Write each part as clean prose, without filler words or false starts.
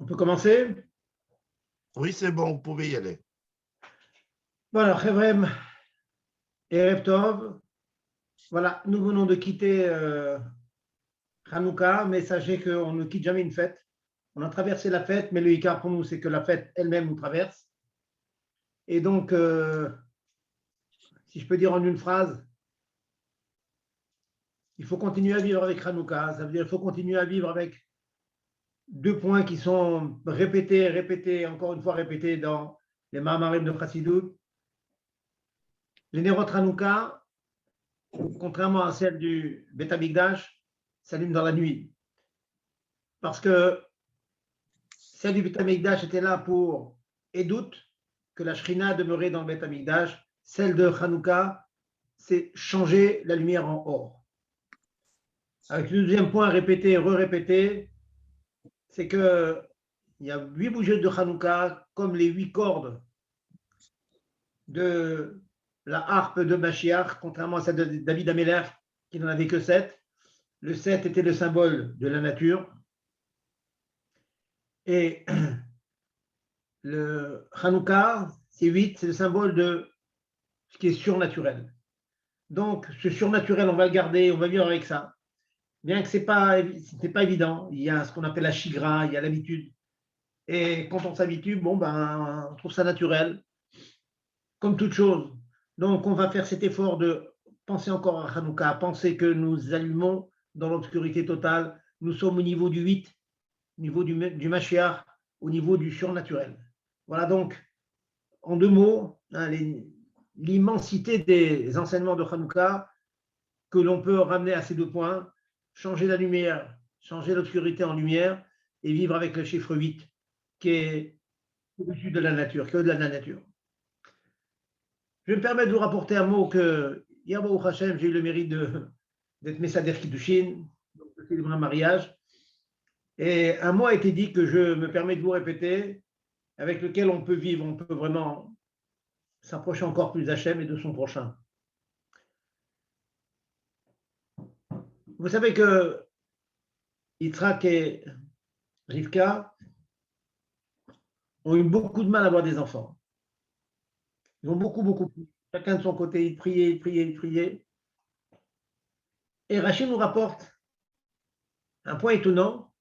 On peut commencer? Oui, c'est bon, vous pouvez y aller. Voilà, Chevrem, Erev Tov. Voilà, nous venons de quitter Hanouka, mais sachez qu'on ne quitte jamais une fête. On a traversé la fête, mais le Icar pour nous, c'est que la fête elle-même nous traverse. Et donc, si je peux dire en une phrase, il faut continuer à vivre avec Hanouka. Ça veut dire qu'il faut continuer à vivre avec deux points qui sont répétés, encore une fois répétés dans les Mahamarim de Chassidut. Les Nerot Hanouka, contrairement à celle du Beth Amikdash, s'allument dans la nuit. Parce que celle du Beth Amikdash était là pour Edout, que la Shrina demeurait dans le Beth Amikdash. Celle de Hanouka, c'est changer la lumière en or. Avec le deuxième point répété, re-répété, c'est qu'il y a 8 bougies de Hanouka, comme les 8 cordes de la harpe de Mashiach, contrairement à celle de David Ameller, qui n'en avait que 7. Le 7 était le symbole de la nature. Et le Hanouka, c'est 8, c'est le symbole de ce qui est surnaturel. Donc, ce surnaturel, on va le garder, on va vivre avec ça. Bien que ce n'est pas évident, il y a ce qu'on appelle la shigra, il y a l'habitude. Et quand on s'habitue, bon, ben, on trouve ça naturel, comme toute chose. Donc, on va faire cet effort de penser encore à Hanouka, penser que nous allumons dans l'obscurité totale. Nous sommes au niveau du 8, au niveau du Mashiach, au niveau du surnaturel. Voilà donc, en deux mots, hein, l'immensité des enseignements de Hanouka que l'on peut ramener à ces deux points, changer la lumière, changer l'obscurité en lumière et vivre avec le chiffre 8 qui est au-dessus de la nature, qui est au-delà de la nature. Je vais me permettre de vous rapporter un mot que, hier, Baruch Hashem, j'ai eu le mérite d'être Messader Kiddushin, de célébrer un mariage. Et un mot a été dit que je me permets de vous répéter, avec lequel on peut vivre, on peut vraiment s'approcher encore plus d'Hachem et de son prochain. Vous savez que Yitzhak et Rivka ont eu beaucoup de mal à avoir des enfants. Ils ont beaucoup. Chacun de son côté, ils priaient. Et Rachid nous rapporte un point étonnant,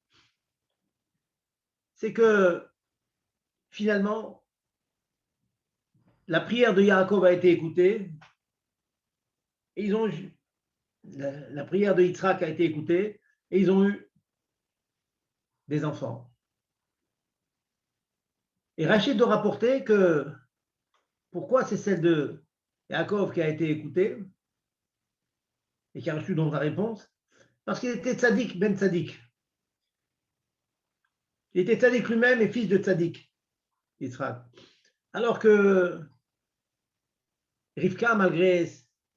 c'est que finalement, la prière de Yaakov a été écoutée, et ils ont eu, la prière de Yitzhak a été écoutée, et ils ont eu des enfants. Et Rachid doit rapporter que pourquoi c'est celle de Yaakov qui a été écoutée et qui a reçu donc la réponse, parce qu'il était tzaddik ben tzaddik. Il était tzaddik lui-même et fils de tzaddik, Yitzhak. Alors que Rivka, malgré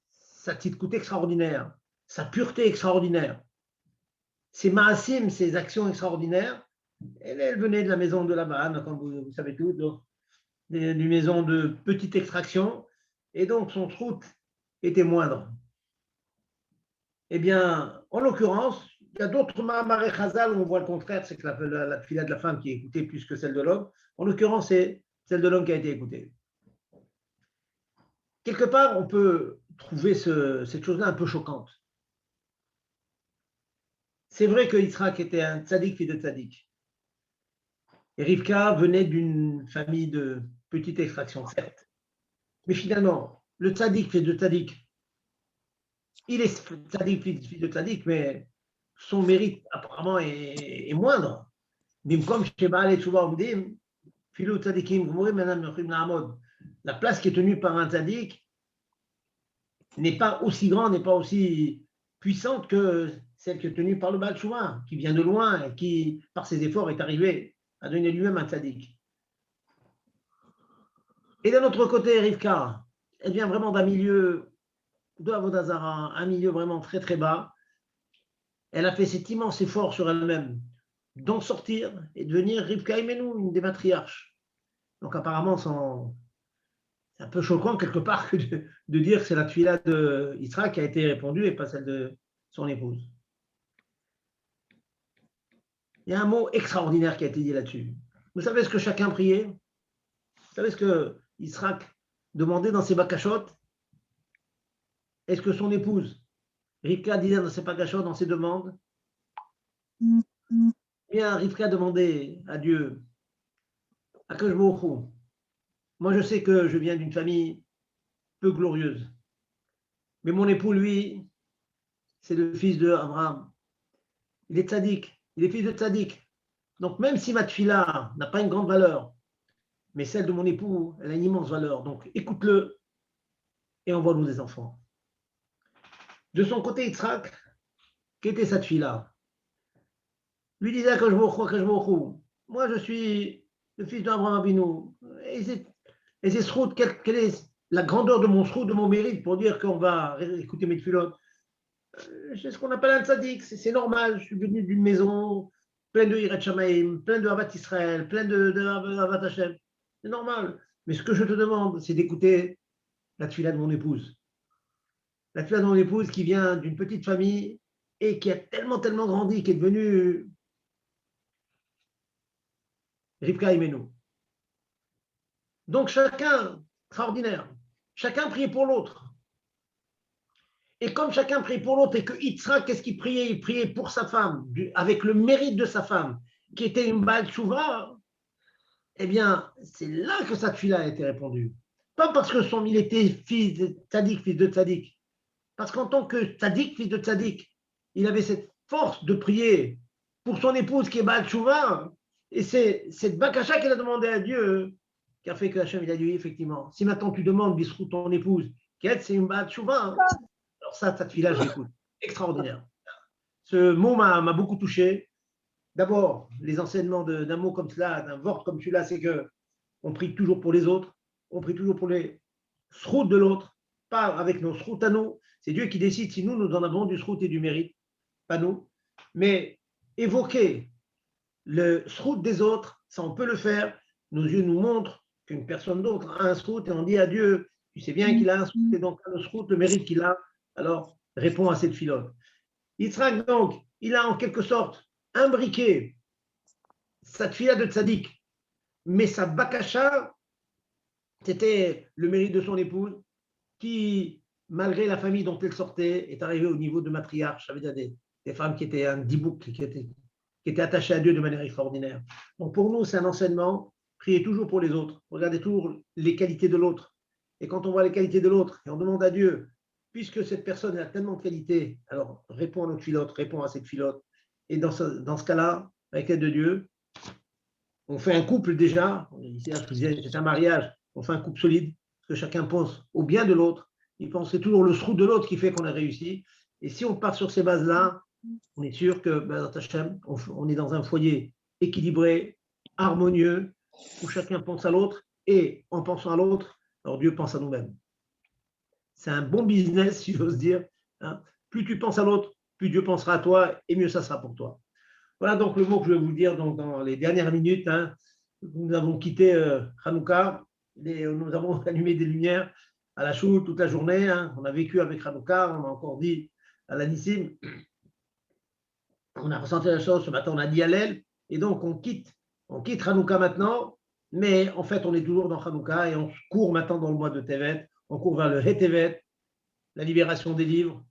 sa petite coûte extraordinaire, sa pureté extraordinaire, ses maasim, ses actions extraordinaires, elle venait de la maison de Laban, comme vous savez tout, d'une maison de petite extraction, et donc son trout était moindre. Eh bien, en l'occurrence, il y a d'autres Mahamaré Chazal où on voit le contraire, c'est que la fille de la femme qui est écoutée plus que celle de l'homme. En l'occurrence, c'est celle de l'homme qui a été écoutée. Quelque part, on peut trouver cette chose-là un peu choquante. C'est vrai que Yitzhak était un tzaddik, fils de tzaddik. Et Rivka venait d'une famille de petite extraction, certes. Mais finalement, le tzaddik, fils de tzaddik, il est tzaddik, fils de tzaddik, mais son mérite apparemment est moindre. La place qui est tenue par un tzaddik n'est pas aussi grande, n'est pas aussi puissante que celle qui est tenue par le Baal Tshuva, qui vient de loin et qui, par ses efforts, est arrivé à donner lui-même un tzaddik. Et d'un autre côté, Rivka, elle vient vraiment d'un milieu de Avodah Zara, un milieu vraiment très très bas. Elle a fait cet immense effort sur elle-même d'en sortir et de devenir Rivka Imenu, une des matriarches. Donc apparemment, c'est un peu choquant quelque part que de dire que c'est la tfila de Yitzhak qui a été répondue et pas celle de son épouse. il y a un mot extraordinaire qui a été dit là-dessus. Vous savez ce que chacun priait? Vous savez ce que Yitzhak demandait dans ses bakachotes? Est-ce que son épouse, Rivka, disait dans ses bakachotes, dans ses demandes? Eh bien, Rivka demandait à Dieu, à Akash Baruch Hu, moi je sais que je viens d'une famille peu glorieuse, mais mon époux, lui, c'est le fils d'Abraham. Il est tzaddik, il est fils de tzaddik. Donc même si ma tfila n'a pas une grande valeur, mais celle de mon époux, elle a une immense valeur. Donc écoute-le et envoie-nous des enfants. De son côté, Yitzhak, qu'était sa tfila? Lui disait à Kajbochou, moi je suis le fils d'Abraham Avinu. Et c'est srout, quelle est la grandeur de mon srout, de mon mérite pour dire qu'on va écouter mes tfilotes? C'est ce qu'on appelle un tzaddik, c'est normal. Je suis venu d'une maison pleine de Yirat Shamaim, pleine de Havat Israël, pleine de Havat Hashem. C'est normal. Mais ce que je te demande, c'est d'écouter la tfila de mon épouse. La tfila de mon épouse qui vient d'une petite famille et qui a tellement, tellement grandi, qui est devenue Rivka Imenu. Donc chacun, extraordinaire, chacun priait pour l'autre. Et comme chacun priait pour l'autre et que Yitzhak, qu'est-ce qu'il priait? Il priait pour sa femme, avec le mérite de sa femme, qui était une Baal Tshuva. Eh bien, c'est là que sa tfila a été répondue. Pas parce que il était fils de tzaddik, fils de tzaddik. Parce qu'en tant que tzaddik, fils de tzaddik, il avait cette force de prier pour son épouse qui est Baal Tshuva. Et c'est cette bakasha qu'il a demandé à Dieu qui a fait que Hachem il a dit effectivement, si maintenant tu demandes bisrou ton épouse, qui est, c'est une Baal Tshuva. Alors ça, cette fille-là, je l'écoute. Extraordinaire. Ce mot m'a beaucoup touché. D'abord, les enseignements d'un mot comme cela, d'un vort comme celui-là, c'est qu'on prie toujours pour les autres, on prie toujours pour les sroutes de l'autre, pas avec nos sroutes à nous. C'est Dieu qui décide si nous en avons du sroute et du mérite, pas nous. Mais évoquer le sroute des autres, ça on peut le faire. Nos yeux nous montrent qu'une personne d'autre a un sroute et on dit à Dieu, tu sais bien qu'il a un sroute et donc le sroute, le mérite qu'il a, alors réponds à cette filote. Yitzhak, donc, il a en quelque sorte imbriqué sa tfila de tzaddik, mais sa bakasha, c'était le mérite de son épouse, qui, malgré la famille dont elle sortait, est arrivée au niveau de matriarche, ça veut dire des femmes qui étaient un dibouk, qui étaient attachées à Dieu de manière extraordinaire. Donc pour nous, c'est un enseignement, priez toujours pour les autres, regardez toujours les qualités de l'autre. Et quand on voit les qualités de l'autre, et on demande à Dieu, puisque cette personne a tellement de qualités, alors réponds à notre filote, réponds à cette filote. Et dans ce cas-là, avec l'aide de Dieu, on fait un couple déjà, ici, c'est un mariage, on fait un couple solide, parce que chacun pense au bien de l'autre, il pense que c'est toujours le srout de l'autre qui fait qu'on a réussi. Et si on part sur ces bases-là, on est sûr que dans Hachem, on est dans un foyer équilibré, harmonieux, où chacun pense à l'autre, et en pensant à l'autre, alors Dieu pense à nous-mêmes. C'est un bon business, si j'ose dire. Hein. Plus tu penses à l'autre, plus Dieu pensera à toi, et mieux ça sera pour toi. Voilà donc le mot que je vais vous dire donc, dans les dernières minutes. Hein. Nous avons quitté Hanouka, nous avons allumé des lumières à la choule toute la journée. Hein. On a vécu avec Hanouka, on a encore dit à la Nissim. On a ressenti la chose, ce matin on a dit Hallel, et donc on quitte Hanouka maintenant, mais en fait on est toujours dans Hanouka et on court maintenant dans le mois de Tevet, on court vers le Hetevet, la libération des livres,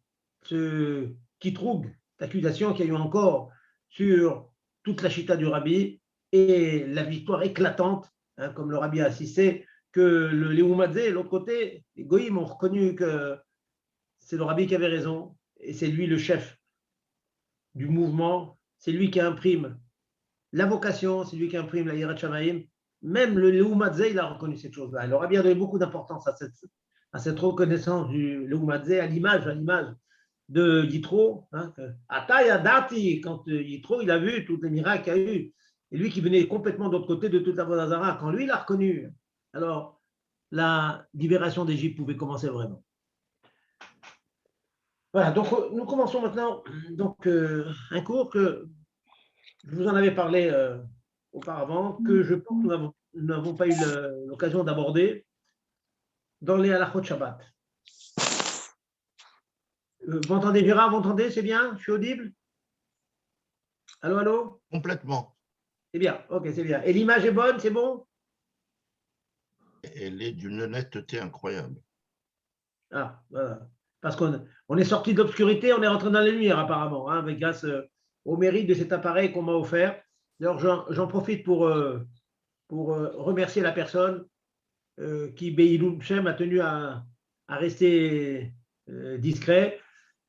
ce Kitroug, l'accusation qu'il y a eu encore sur toute la chita du Rabbi et la victoire éclatante, hein, comme le Rabbi a assisté, que le Léoumadze, l'autre côté, les Goïms ont reconnu que c'est le Rabbi qui avait raison et c'est lui le chef du mouvement, c'est lui qui imprime la vocation, c'est lui qui imprime la Yirat Shamaim. Même le Léoumadze, il a reconnu cette chose-là. Le Rabbi a donné beaucoup d'importance à cette reconnaissance du Léoumadze, à l'image de Yitro, hein, Ataya Dati, quand Yitro il a vu tous les miracles qu'il y a eu, et lui qui venait complètement de l'autre côté de toute la Vodazara, quand lui il a reconnu, alors la libération d'Égypte pouvait commencer vraiment. Voilà, donc nous commençons maintenant donc, un cours que je vous en avais parlé auparavant, que je pense que nous n'avons pas eu l'occasion d'aborder dans les halachot Shabbat. Vous m'entendez, Gérard? Vous m'entendez? C'est bien? Je suis audible? Allô, allô? Complètement. C'est bien, ok, c'est bien. Et l'image est bonne, c'est bon? Elle est d'une netteté incroyable. Ah, voilà. Parce qu'on est sorti de l'obscurité, on est rentré dans la lumière apparemment, hein, grâce au mérite de cet appareil qu'on m'a offert. D'ailleurs, j'en profite pour remercier la personne qui, Beilou Shem, a tenu à rester discret.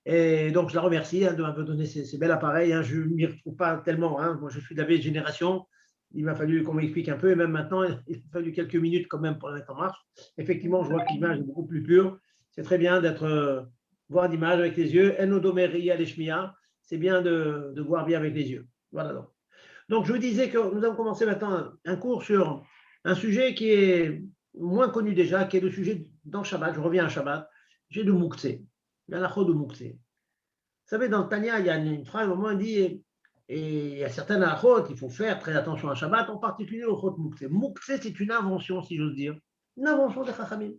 Et donc, je la remercie de m'avoir donné ces bels appareils. Hein. Je ne m'y retrouve pas tellement. Hein. Moi, je suis de la vieille génération. Il m'a fallu qu'on m'explique un peu. Et même maintenant, il m'a fallu quelques minutes quand même pour la mettre en marche. Effectivement, je vois que l'image est beaucoup plus pure. C'est très bien d'être voir l'image avec les yeux. Enodomeria Leshmia. C'est bien de voir bien avec les yeux. Voilà donc. Donc, je vous disais que nous allons commencer maintenant un cours sur un sujet qui est moins connu déjà, qui est le sujet dans Shabbat. Je reviens à Shabbat. J'ai de Mouktsé. La lacho de Mouktsé. Vous savez, dans le Tanya, il y a une phrase, à un moment, il dit, et il y a certaines halachot, il faut faire très attention à Shabbat, en particulier au chot Mouktsé. Mouktsé, c'est une invention, si j'ose dire. Une invention des Chachamim.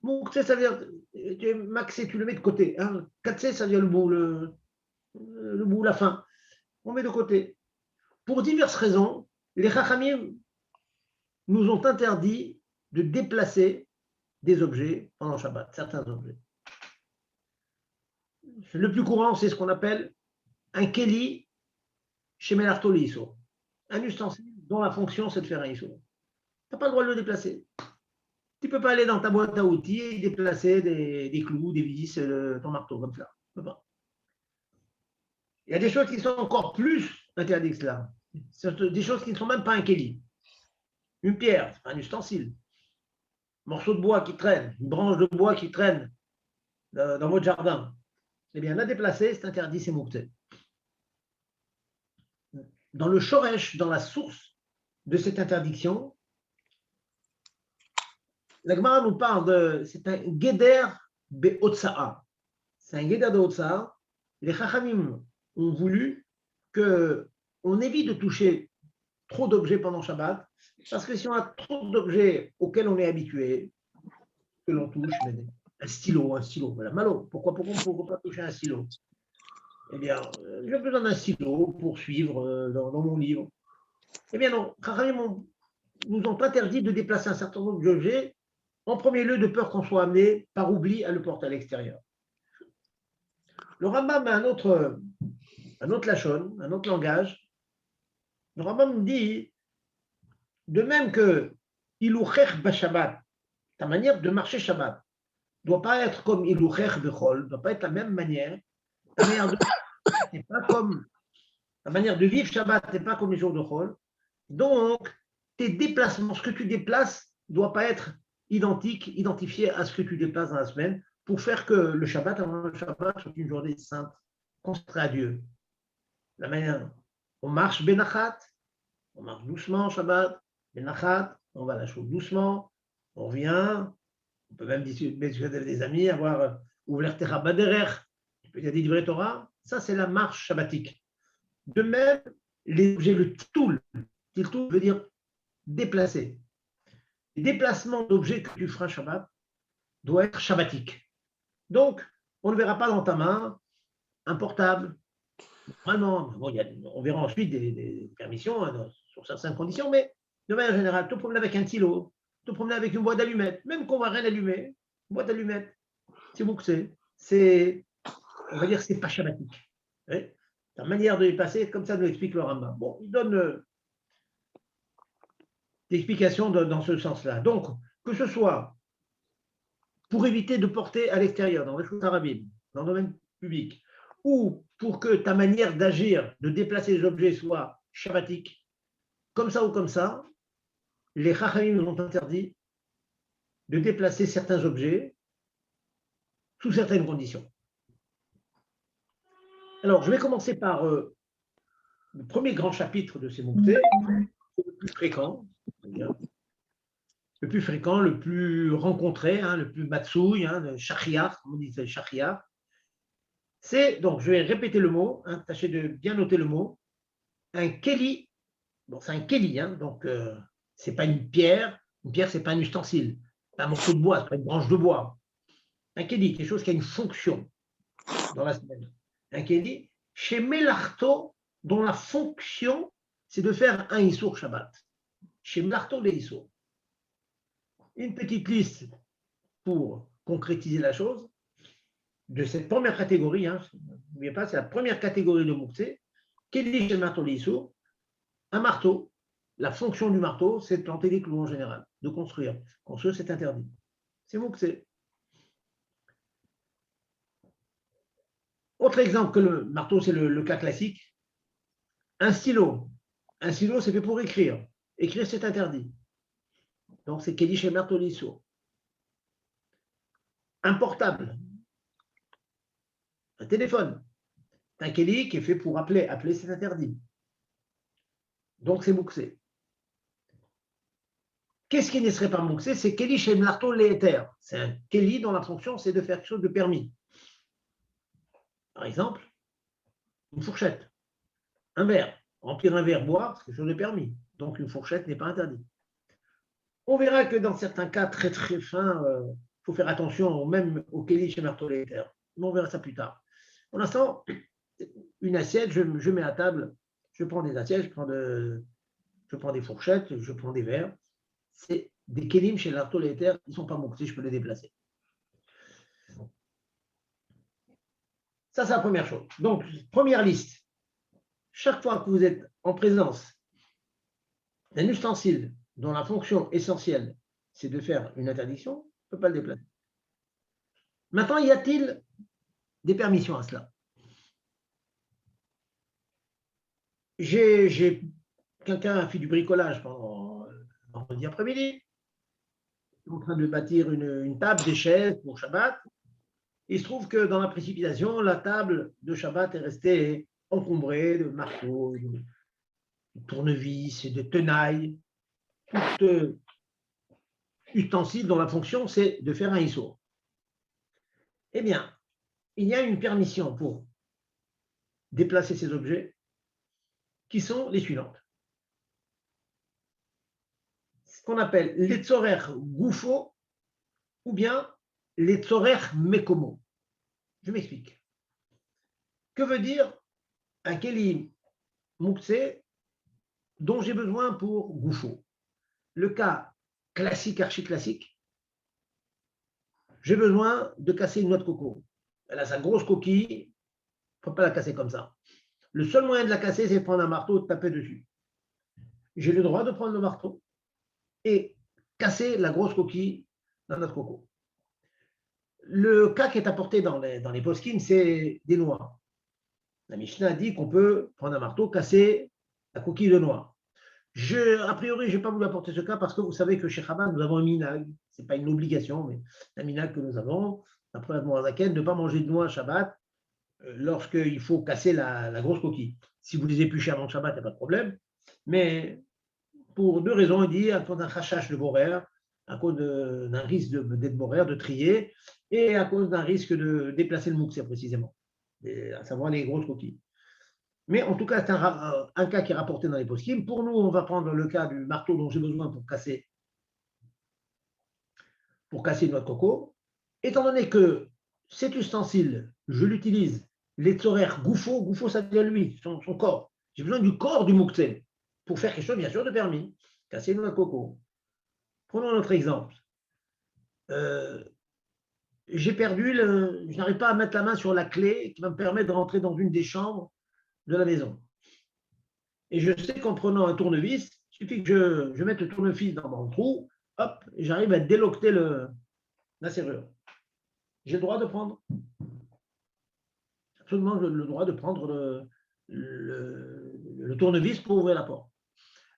Mouktsé, ça veut dire, maxé, tu le mets de côté. Hein. Katsé, ça veut dire le bout, la fin. On met de côté. Pour diverses raisons, les Chachamim nous ont interdit de déplacer des objets pendant Shabbat, certains objets. Le plus courant, c'est ce qu'on appelle un keli chez Melartoli Iso. Un ustensile dont la fonction, c'est de faire un Iso. Tu n'as pas le droit de le déplacer. Tu ne peux pas aller dans ta boîte à outils et déplacer des clous, des vis, ton marteau, comme ça. Tu peux pas. Il y a des choses qui sont encore plus interdites que cela. Des choses qui ne sont même pas un keli. Une pierre, un ustensile. Un morceau de bois qui traîne, une branche de bois qui traîne dans votre jardin. Eh bien, la déplacer, c'est interdit, c'est moukté. Dans le shoresh, dans la source de cette interdiction, la Gemara nous parle de, c'est un geder be'otsa'a. C'est un geder de otsa'a. Les Chachamim ont voulu qu'on évite de toucher trop d'objets pendant Shabbat, parce que si on a trop d'objets auxquels on est habitué, que l'on touche, un stylo, voilà, malo, pourquoi pas toucher un stylo? Eh bien, j'ai besoin d'un stylo pour suivre dans mon livre. Eh bien non, Chachamim nous ont interdit de déplacer un certain nombre d'objets, en premier lieu de peur qu'on soit amené par oubli à le porter à l'extérieur. Le Rambam a un autre lachon, un autre langage. Le Rambam nous dit, de même que ilouchech b'Shabbat, ta manière de marcher Shabbat ne doit pas être comme ilouchech b'chol, ne doit pas être la même manière. Ta manière de n'est pas comme la manière de vivre Shabbat n'est pas comme les jours de chol. Donc, tes déplacements, ce que tu déplaces, ne doit pas être identifié à ce que tu déplaces dans la semaine pour faire que le Shabbat soit une journée sainte, consacrée à Dieu. La manière, on marche benachat, on marche doucement Shabbat, benachat, on va à la chose doucement, on revient, on peut même discuter avec des amis, avoir ouvert Terra Baderer, tu peux dire des livrets Torah, ça c'est la marche shabbatique. De même, les objets, le tiltoul veut dire déplacer. Les déplacements d'objets que tu feras Shabbat doivent être shabbatique. Donc, on ne verra pas dans ta main un portable. Normalement, bon, on verra ensuite des permissions sur certaines conditions, mais de manière générale, te promener avec un stylo, te promener avec une boîte d'allumettes, même qu'on ne va rien allumer, une boîte d'allumettes, c'est bon que c'est, on va dire, c'est pas shabbatique. La manière de les passer, comme ça nous explique le Rambam. Bon, il donne des explications dans ce sens-là. Donc, que ce soit pour éviter de porter à l'extérieur, dans les choses arabes, dans le domaine public, ou pour que ta manière d'agir, de déplacer les objets soit shabbatique, comme ça ou comme ça, les Chachamim nous ont interdit de déplacer certains objets sous certaines conditions. Alors, je vais commencer par le premier grand chapitre de ces mouktés, le plus fréquent, le plus rencontré, le plus matsouille, le shachiach, comme on dit, c'est shachiach. C'est, donc je vais répéter le mot, tâchez de bien noter le mot, un keli. Bon, c'est un keli, donc ce n'est pas une pierre, ce n'est pas un ustensile, c'est un morceau de bois, ce n'est pas une branche de bois. Un keli, quelque chose qui a une fonction dans la semaine. Un keli, chez Melarto, dont la fonction, c'est de faire un Issour Shabbat. Chez Melarto, les Issour. Une petite liste pour concrétiser la chose de cette première catégorie. N'oubliez pas, c'est la première catégorie de Mouktsé. Keli chez Melarto, les Issour. Un marteau. La fonction du marteau, c'est de planter des clous en général, de construire. Construire, c'est interdit. C'est Mouktsé. Autre exemple que le marteau, c'est le cas classique. Un stylo. Un stylo, c'est fait pour écrire. Écrire, c'est interdit. Donc, c'est Keli chez Marteau l'Issour. Un portable. Un téléphone. Un Keli qui est fait pour appeler. Appeler, c'est interdit. Donc, c'est Mouksé. Qu'est-ce qui ne serait pas Mouksé? C'est Keli chez Marteau l'Éther. C'est un Keli dont la fonction, c'est de faire quelque chose de permis. Par exemple, une fourchette. Un verre. Remplir un verre, boire, c'est quelque chose de permis. Donc, une fourchette n'est pas interdite. On verra que dans certains cas très très fins, il faut faire attention même au Keli chez Marteau l'Éther. Mais on verra ça plus tard. Pour l'instant, une assiette, je mets à table, je prends des assiettes, je prends des fourchettes, je prends des verres. C'est des Kelim chez Marteau l'Éther, ils ne sont pas mouxés, je peux les déplacer. Ça, c'est la première chose. Donc, première liste. Chaque fois que vous êtes en présence d'un ustensile dont la fonction essentielle, c'est de faire une interdiction, on ne peut pas le déplacer. Maintenant, y a-t-il des permissions à cela? Quelqu'un a fait du bricolage pendant vendredi après-midi, en train de bâtir une table, des chaises pour Shabbat. Il se trouve que dans la précipitation, la table de Shabbat est restée encombrée de marteaux, de tournevis, de tenailles, tout ustensile dont la fonction, c'est de faire un issour. Eh bien, il y a une permission pour déplacer ces objets qui sont les suivantes. Ce qu'on appelle les tzorer goufo ou bien les tzorer mekomo. Je m'explique. Que veut dire un keli mouktsé dont j'ai besoin pour goufo? Le cas classique, archi-classique, j'ai besoin de casser une noix de coco. Elle a sa grosse coquille, il ne faut pas la casser comme ça. Le seul moyen de la casser, c'est de prendre un marteau et de taper dessus. J'ai le droit de prendre le marteau et casser la grosse coquille d'un noix de coco. Le cas qui est apporté dans les poskim, c'est des noix. La Mishnah dit qu'on peut prendre un marteau, casser la coquille de noix. A priori, je n'ai pas voulu apporter ce cas parce que vous savez que chez Chabad, nous avons un minag. Ce n'est pas une obligation, mais un minag que nous avons, après la Mourazaken, de ne pas manger de noix à Shabbat lorsqu'il faut casser la grosse coquille. Si vous les épluchez avant le Shabbat, il n'y a pas de problème. Mais pour deux raisons, il dit à cause d'un chachash de borer, à cause d'un risque d'être borer, de trier, et à cause d'un risque de déplacer le moukse précisément, à savoir les grosses coquilles. Mais en tout cas, c'est un cas qui est rapporté dans les poskim. Pour nous, on va prendre le cas du marteau dont j'ai besoin pour casser une noix de coco. Étant donné que cet ustensile, je l'utilise, les tzorer goufo, ça veut dire lui, son corps. J'ai besoin du corps du moukse pour faire quelque chose, bien sûr, de permis. Casser une noix de coco. Prenons notre exemple. J'ai perdu, je n'arrive pas à mettre la main sur la clé qui va me permettre de rentrer dans une des chambres de la maison. Et je sais qu'en prenant un tournevis, il suffit que je mette le tournevis dans mon trou, hop, et j'arrive à déloqueter la serrure. J'ai le droit de prendre, absolument le droit de prendre le tournevis pour ouvrir la porte.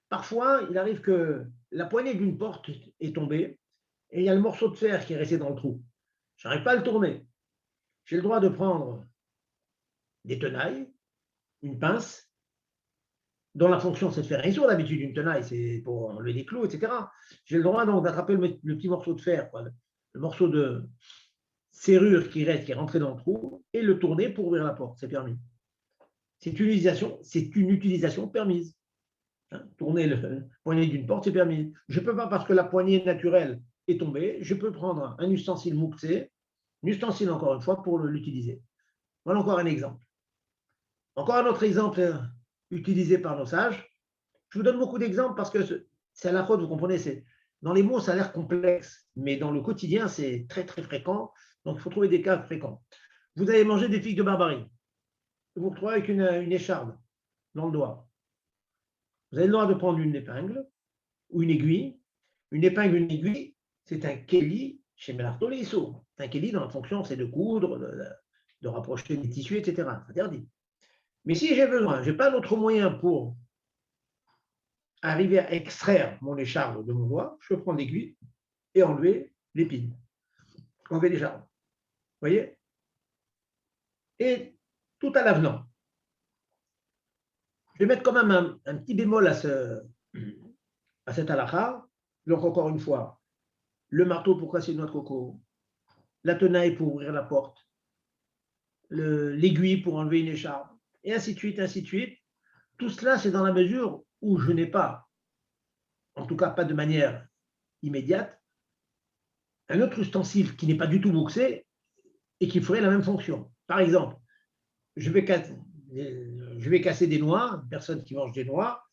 Parfois, il arrive que la poignée d'une porte est tombée et il y a le morceau de fer qui est resté dans le trou. Je n'arrive pas à le tourner. J'ai le droit de prendre des tenailles, une pince, dont la fonction c'est de faire un issour. D'habitude, une tenaille, c'est pour enlever des clous, etc. J'ai le droit donc d'attraper le petit morceau de fer, le morceau de serrure qui est rentré dans le trou, et le tourner pour ouvrir la porte. C'est permis. C'est une utilisation permise. Tourner le poignet d'une porte, c'est permis. Je ne peux pas, parce que la poignée naturelle est tombée, je peux prendre un ustensile mouktsé, un ustensile encore une fois, pour l'utiliser. Voilà encore un exemple. Encore un autre exemple utilisé par nos sages. Je vous donne beaucoup d'exemples parce que c'est à la fois, vous comprenez, dans les mots, ça a l'air complexe, mais dans le quotidien, c'est très, très fréquent. Donc, il faut trouver des cas fréquents. Vous avez mangé des figues de barbarie. Vous vous retrouvez avec une écharde dans le doigt. Vous avez le droit de prendre une épingle ou une aiguille. Une épingle, une aiguille, c'est un kéli chez Melarto Leisso. Un kéli, dans la fonction, c'est de coudre, de rapprocher les tissus, etc. C'est interdit. Mais si j'ai besoin, je n'ai pas d'autre moyen pour arriver à extraire mon écharde de mon doigt, je peux prendre l'aiguille et enlever l'épine. Enlever l'écharde. Vous voyez? Et tout à l'avenant. Je vais mettre quand même un petit bémol à cette halakha. Donc, encore une fois, le marteau pour casser une noix de coco, la tenaille pour ouvrir la porte, l'aiguille pour enlever une écharpe, et ainsi de suite, ainsi de suite. Tout cela, c'est dans la mesure où je n'ai pas, en tout cas pas de manière immédiate, un autre ustensile qui n'est pas du tout mouxé et qui ferait la même fonction. Par exemple, je vais casser des noix, une personne qui mange des noix,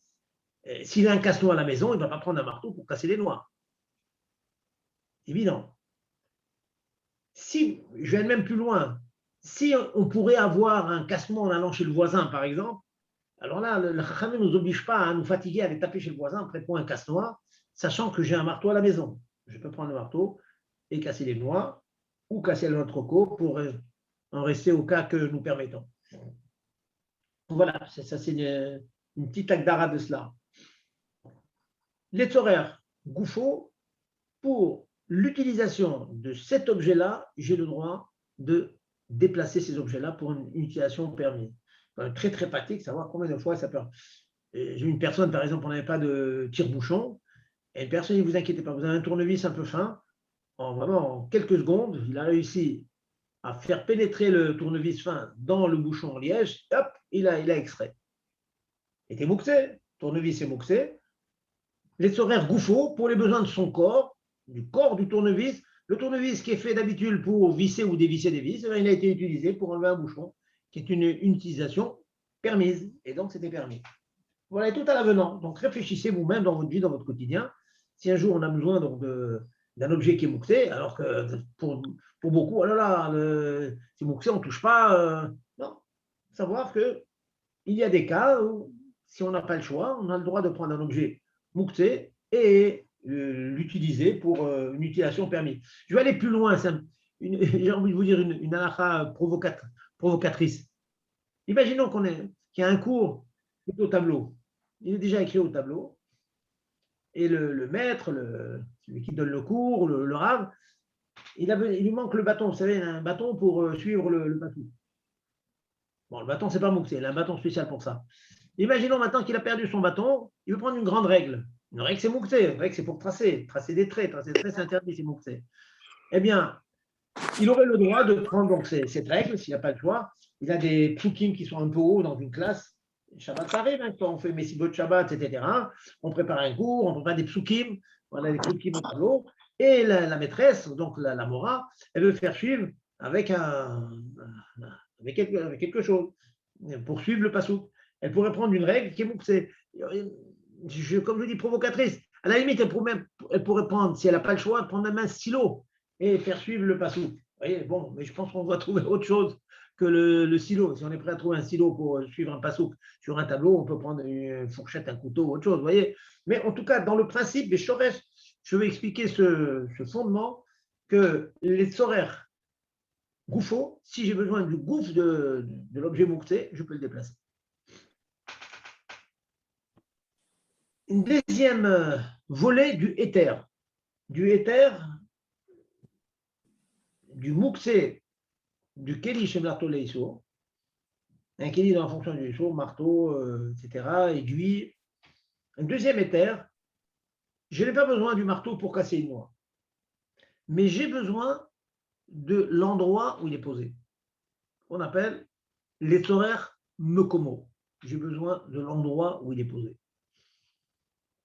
s'il a un casse-noix à la maison, il ne va pas prendre un marteau pour casser les noix. Évident. Si, je vais même plus loin, si on pourrait avoir un casse-noix en allant chez le voisin, par exemple, alors là, le Chachamim ne nous oblige pas à nous fatiguer à aller taper chez le voisin après pour un casse-noix, sachant que j'ai un marteau à la maison. Je peux prendre le marteau et casser les noix ou casser le noix de coco pour en rester au cas que nous permettons. Voilà, ça c'est une petite agdara de cela. Les tzorer, goufo, pour l'utilisation de cet objet-là, j'ai le droit de déplacer ces objets-là pour une utilisation permise. Très, très pratique, savoir combien de fois ça peut. J'ai une personne, par exemple, on n'avait pas de tire-bouchon, et une personne, ne vous inquiétez pas, vous avez un tournevis un peu fin, en quelques secondes, il a réussi à faire pénétrer le tournevis fin dans le bouchon en liège, hop, il a extrait. Il était mouxé, tournevis est mouxé. Les horaires gouffaux, pour les besoins de son corps, du corps du tournevis, le tournevis qui est fait d'habitude pour visser ou dévisser des vis, il a été utilisé pour enlever un bouchon, qui est une utilisation permise, et donc c'était permis. Voilà, et tout à l'avenant. Donc réfléchissez vous-même dans votre vie, dans votre quotidien. Si un jour on a besoin d'un objet qui est mouxé, alors que pour beaucoup, oh là là, c'est mouxé, on ne touche pas. Non, savoir qu'il y a des cas où, si on n'a pas le choix, on a le droit de prendre un objet mouxé et l'utiliser pour une utilisation permise. Je vais aller plus loin. J'ai envie de vous dire une halakha provocatrice. Imaginons qu'il y a un cours qui est au tableau. Il est déjà écrit au tableau. Et le maître, celui qui donne le cours, le rave, il lui manque le bâton. Vous savez, il a un bâton pour suivre le bâton. Bon, le bâton, c'est pas mouxé, il a un bâton spécial pour ça. Imaginons maintenant qu'il a perdu son bâton, il veut prendre une grande règle. Une règle, c'est mouxé. Une règle, c'est pour tracer des traits. Tracer des traits, c'est interdit, c'est mouxé. Eh bien, il aurait le droit de prendre donc cette règle, s'il n'a pas le choix. Il a des psukim qui sont un peu hauts dans une classe. Shabbat, ça arrive, hein, quand on fait Messibot Shabbat, etc. On prépare un cours, on prépare des psukim, voilà les psukim au tableau. Et la maîtresse, donc la mora, elle veut faire suivre avec quelque chose pour suivre le pasouk. Elle pourrait prendre une règle qui est comme je dis, provocatrice. À la limite, elle pourrait prendre, si elle n'a pas le choix, prendre même un stylo et faire suivre le pasouk. Vous voyez, bon, mais je pense qu'on va trouver autre chose que le stylo. Si on est prêt à trouver un stylo pour suivre un pasouk sur un tableau, on peut prendre une fourchette, un couteau, autre chose, vous voyez. Mais en tout cas, dans le principe des shoresh, je vais expliquer ce fondement que les tzorer gouffo, si j'ai besoin du gouffre de l'objet mouxé, je peux le déplacer. Une deuxième volet du éther. Du éther, du mouxé, du kéli chez Melarto Leisso, un kéli dans la fonction du Leisso, marteau, etc., aiguille. Un deuxième éther, je n'ai pas besoin du marteau pour casser une noix, mais j'ai besoin de l'endroit où il est posé. On appelle les horaires mekomo. J'ai besoin de l'endroit où il est posé.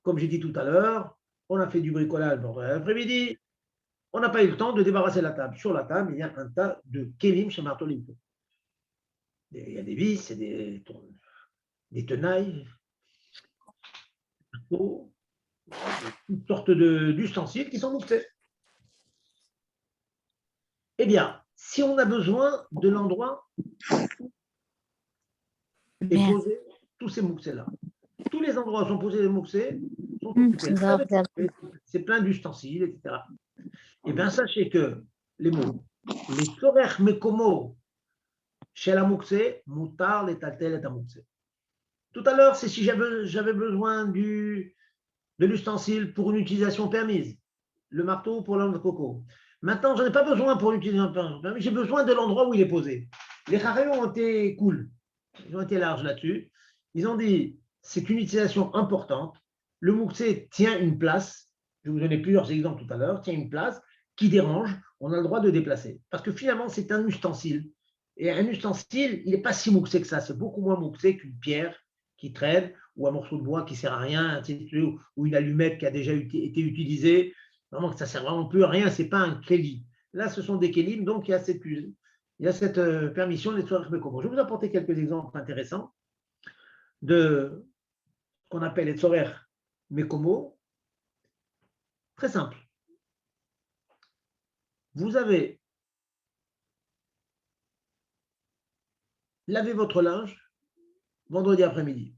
Comme j'ai dit tout à l'heure, on a fait du bricolage l'après-midi, on n'a pas eu le temps de débarrasser la table. Sur la table, il y a un tas de kélim chez Marteau Leisso. Il y a des vis, des tenailles, toutes sortes d'ustensiles qui sont mouxés. Eh bien, si on a besoin de l'endroit et poser tous ces mouxés-là, tous les endroits où sont posés les mouxés sont occupés. C'est plein d'ustensiles, etc. Eh bien, sachez que les mots, les sorech mekomo chez la mouxé, moutar, les taltel et mouxé. Tout à l'heure, c'est si j'avais besoin de l'ustensile pour une utilisation permise, le marteau pour l'homme de coco. Maintenant, je n'ai pas besoin pour une utilisation permise, j'ai besoin de l'endroit où il est posé. Les Harayot ont été cool, ils ont été larges là-dessus. Ils ont dit, c'est une utilisation importante. Le mouxé tient une place, je vais vous donner plusieurs exemples tout à l'heure, tient une place qui dérange, on a le droit de déplacer. Parce que finalement, c'est un ustensile. Et un ustensile, il n'est pas si mouxé que ça, c'est beaucoup moins mouxé qu'une pierre qui traîne, ou un morceau de bois qui ne sert à rien, ou une allumette qui a déjà été utilisée. Vraiment que ça ne sert vraiment plus à rien, ce n'est pas un kéli. Là, ce sont des kélim, donc il y a cette permission des Tzorech Mekomo. Je vais vous apporter quelques exemples intéressants de ce qu'on appelle les Tzorech Mekomo. Très simple. Vous avez lavé votre linge vendredi après-midi.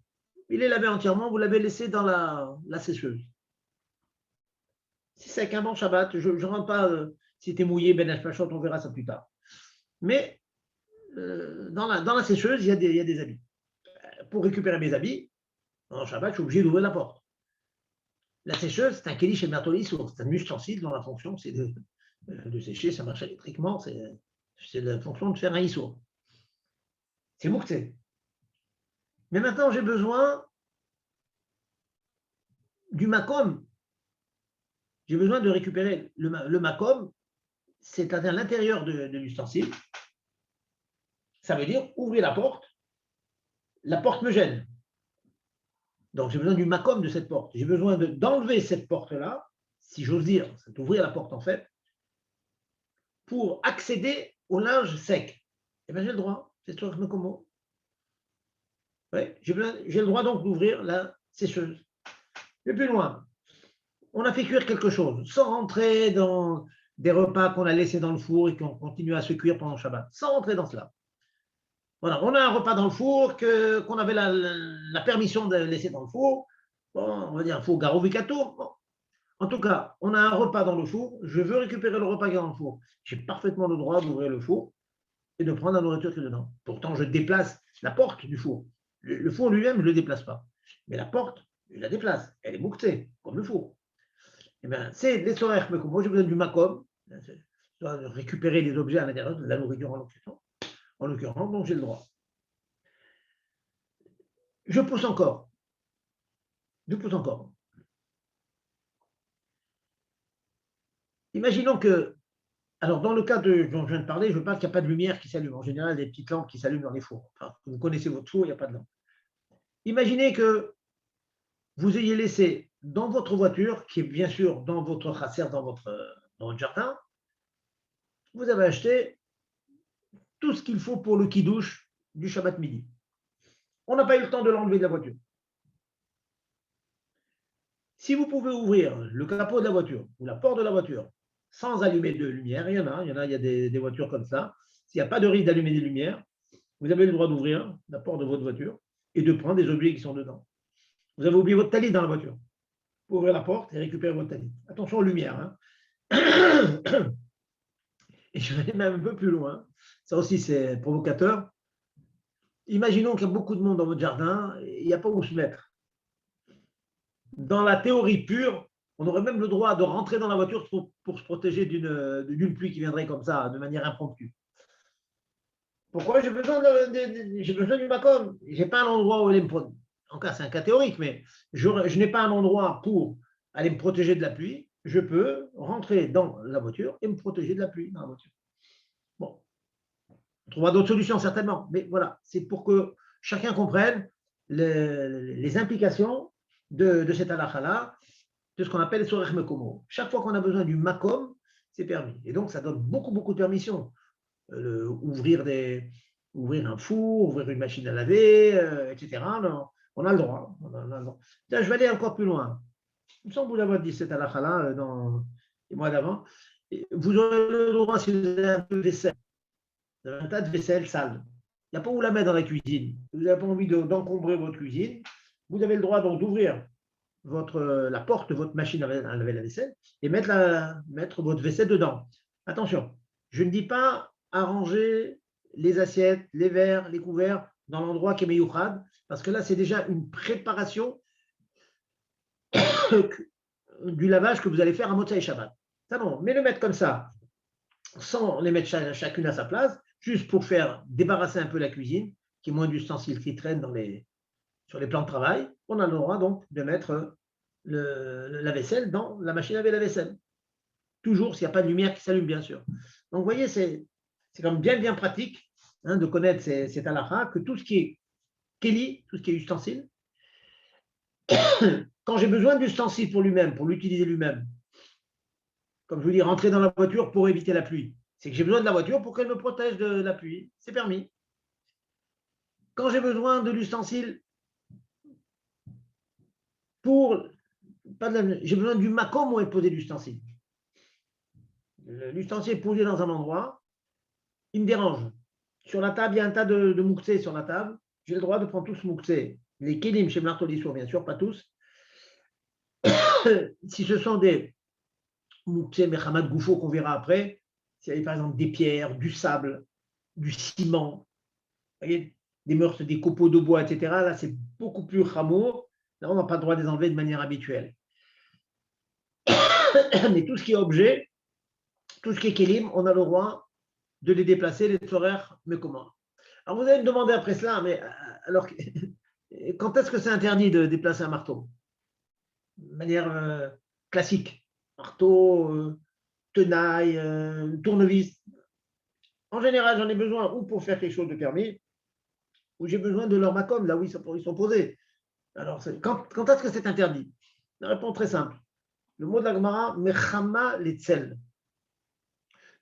Il est lavé entièrement, vous l'avez laissé dans la sécheuse. Si c'est avec un bon Shabbat, je ne rentre pas si tu es mouillé, Ben Hashpachot, on verra ça plus tard. Mais dans la sécheuse, il y a des habits. Pour récupérer mes habits, en Shabbat, je suis obligé d'ouvrir la porte. La sécheuse, c'est un kéli chez Mertoli-Sour. C'est un ustensile dont la fonction, c'est de sécher, ça marche électriquement, c'est la fonction de faire un issour. C'est mouktsé. Mais maintenant, j'ai besoin du makom. J'ai besoin de récupérer le makom, c'est-à-dire l'intérieur de l'ustensile. Ça veut dire ouvrir la porte. La porte me gêne. Donc, j'ai besoin du makom de cette porte. J'ai besoin d'enlever cette porte-là, si j'ose dire, c'est d'ouvrir la porte en fait, pour accéder au linge sec. Eh bien, j'ai le droit. C'est toi que je me commande. Ouais, j'ai le droit donc d'ouvrir la sécheuse. Mais plus loin, on a fait cuire quelque chose, sans rentrer dans des repas qu'on a laissés dans le four et qu'on continue à se cuire pendant le Shabbat, sans rentrer dans cela. Voilà, on a un repas dans le four qu'on avait la permission de laisser dans le four. Bon, on va dire un four Garovicato. Bon. En tout cas, on a un repas dans le four. Je veux récupérer le repas qui est dans le four. J'ai parfaitement le droit d'ouvrir le four et de prendre la nourriture qui est dedans. Pourtant, je déplace la porte du four. Le four lui-même, je ne le déplace pas. Mais la porte, je la déplace. Elle est mouxée, comme le four. Eh bien, c'est les sorères. Moi, j'ai besoin du makom. Je dois récupérer les objets à l'intérieur, de la nourriture en l'occurrence, donc j'ai le droit. Je pousse encore. Imaginons que, alors dans le cas dont je viens de parler, je parle qu'il n'y a pas de lumière qui s'allume. En général, des petites lampes qui s'allument dans les fours. Enfin, vous connaissez votre four, il n'y a pas de lampe. Imaginez que vous ayez laissé dans votre voiture, qui est bien sûr dans votre chasser, dans votre jardin, vous avez acheté tout ce qu'il faut pour le kidouche du Shabbat midi. On n'a pas eu le temps de l'enlever de la voiture. Si vous pouvez ouvrir le capot de la voiture ou la porte de la voiture sans allumer de lumière, il y a des voitures comme ça. S'il n'y a pas de risque d'allumer des lumières, vous avez le droit d'ouvrir la porte de votre voiture et de prendre des objets qui sont dedans. Vous avez oublié votre talit dans la voiture. Vous ouvrez la porte et récupérez votre talit. Attention aux lumières. Et je vais aller même un peu plus loin. Ça aussi, c'est provocateur. Imaginons qu'il y a beaucoup de monde dans votre jardin et il n'y a pas où se mettre. Dans la théorie pure, on aurait même le droit de rentrer dans la voiture pour se protéger d'une pluie qui viendrait comme ça, de manière impromptue. Pourquoi j'ai besoin du makom? Je n'ai pas un endroit où aller me protéger. En cas, c'est un cas théorique, mais je n'ai pas un endroit pour aller me protéger de la pluie. Je peux rentrer dans la voiture et me protéger de la pluie dans la voiture. Bon, on trouvera d'autres solutions certainement, mais voilà, c'est pour que chacun comprenne les implications de cette halakha-là, de ce qu'on appelle les sorech mekomo. Chaque fois qu'on a besoin du makom, c'est permis. Et donc, ça donne beaucoup de permissions. Ouvrir des ouvrir un four, ouvrir une machine à laver, etc. Non, on a le droit. Tiens, je vais aller encore plus loin. Il me semble vous avoir dit cette halakha-là dans les mois d'avant. Vous aurez le droit, si vous avez un peu de vaisselle, vous avez un tas de vaisselle sale. Il n'y a pas où la mettre dans la cuisine. Vous n'avez pas envie d'encombrer votre cuisine. Vous avez le droit donc d'ouvrir la porte de votre machine à laver la vaisselle et mettre votre vaisselle dedans. Attention, je ne dis pas arranger les assiettes, les verres, les couverts dans l'endroit qui est meyouchad, parce que là, c'est déjà une préparation du lavage que vous allez faire à Motzei Shabbat. Ça non, mais le mettre comme ça, sans les mettre chacune à sa place, juste pour faire débarrasser un peu la cuisine, qui est moins d'ustensiles qui traînent sur les plans de travail, on a le droit donc de mettre la vaisselle dans la machine à laver la vaisselle. Toujours s'il n'y a pas de lumière qui s'allume, bien sûr. Donc, vous voyez, c'est quand même bien pratique de connaître cet halakha, que tout ce qui est keli, tout ce qui est ustensile, quand j'ai besoin d'ustensiles pour lui-même, pour l'utiliser lui-même, comme je vous dis, rentrer dans la voiture pour éviter la pluie, c'est que j'ai besoin de la voiture pour qu'elle me protège de la pluie. C'est permis. Quand j'ai besoin de l'ustensile j'ai besoin du makom où est posé l'ustensile. L'ustensile est posé dans un endroit, il me dérange. Sur la table, il y a un tas de mouksé sur la table. J'ai le droit de prendre tout ce mouksé. Les kélim chez Martolissour, bien sûr, pas tous. Si ce sont des mouksé Mehamad Goufo qu'on verra après, s'il y avait par exemple des pierres, du sable, du ciment, voyez, des meurtres, des copeaux de bois, etc. Là, c'est beaucoup plus rameau. Là, on n'a pas le droit de les enlever de manière habituelle. Mais tout ce qui est objet, tout ce qui est kélim, on a le droit de les déplacer, les horaires, mais comment? Alors vous allez me demander après cela, mais alors quand est-ce que c'est interdit de déplacer un marteau? De manière classique. Marteau, tenaille, tournevis. En général, j'en ai besoin ou pour faire quelque chose de permis, ou j'ai besoin de leur macom, là où ils sont posés. Alors, quand est-ce que c'est interdit? La réponse très simple. Le mot de la Gemara, mechama letzel,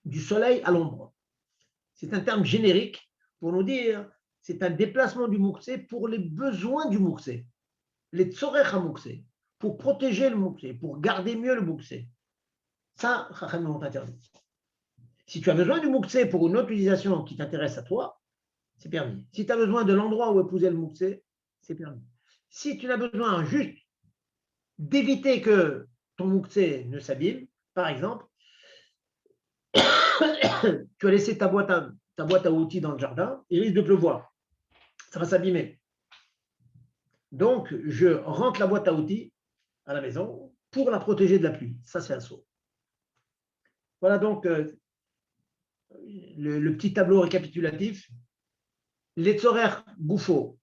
du soleil à l'ombre. C'est un terme générique pour nous dire c'est un déplacement du mouksé pour les besoins du mouksé, les tzorech à mouksé, pour protéger le mouksé, pour garder mieux le mouksé. Ça, Chachamim m'ont interdit. Si tu as besoin du mouksé pour une autre utilisation qui t'intéresse à toi, c'est permis. Si tu as besoin de l'endroit où épouser le mouksé, c'est permis. Si tu as besoin juste d'éviter que ton mouksé ne s'abîme, par exemple, tu as laissé ta boîte à outils dans le jardin, il risque de pleuvoir. Ça va s'abîmer. Donc, je rentre la boîte à outils à la maison pour la protéger de la pluie. Ça, c'est un saut. Voilà donc le petit tableau récapitulatif. Les tzorer goufo,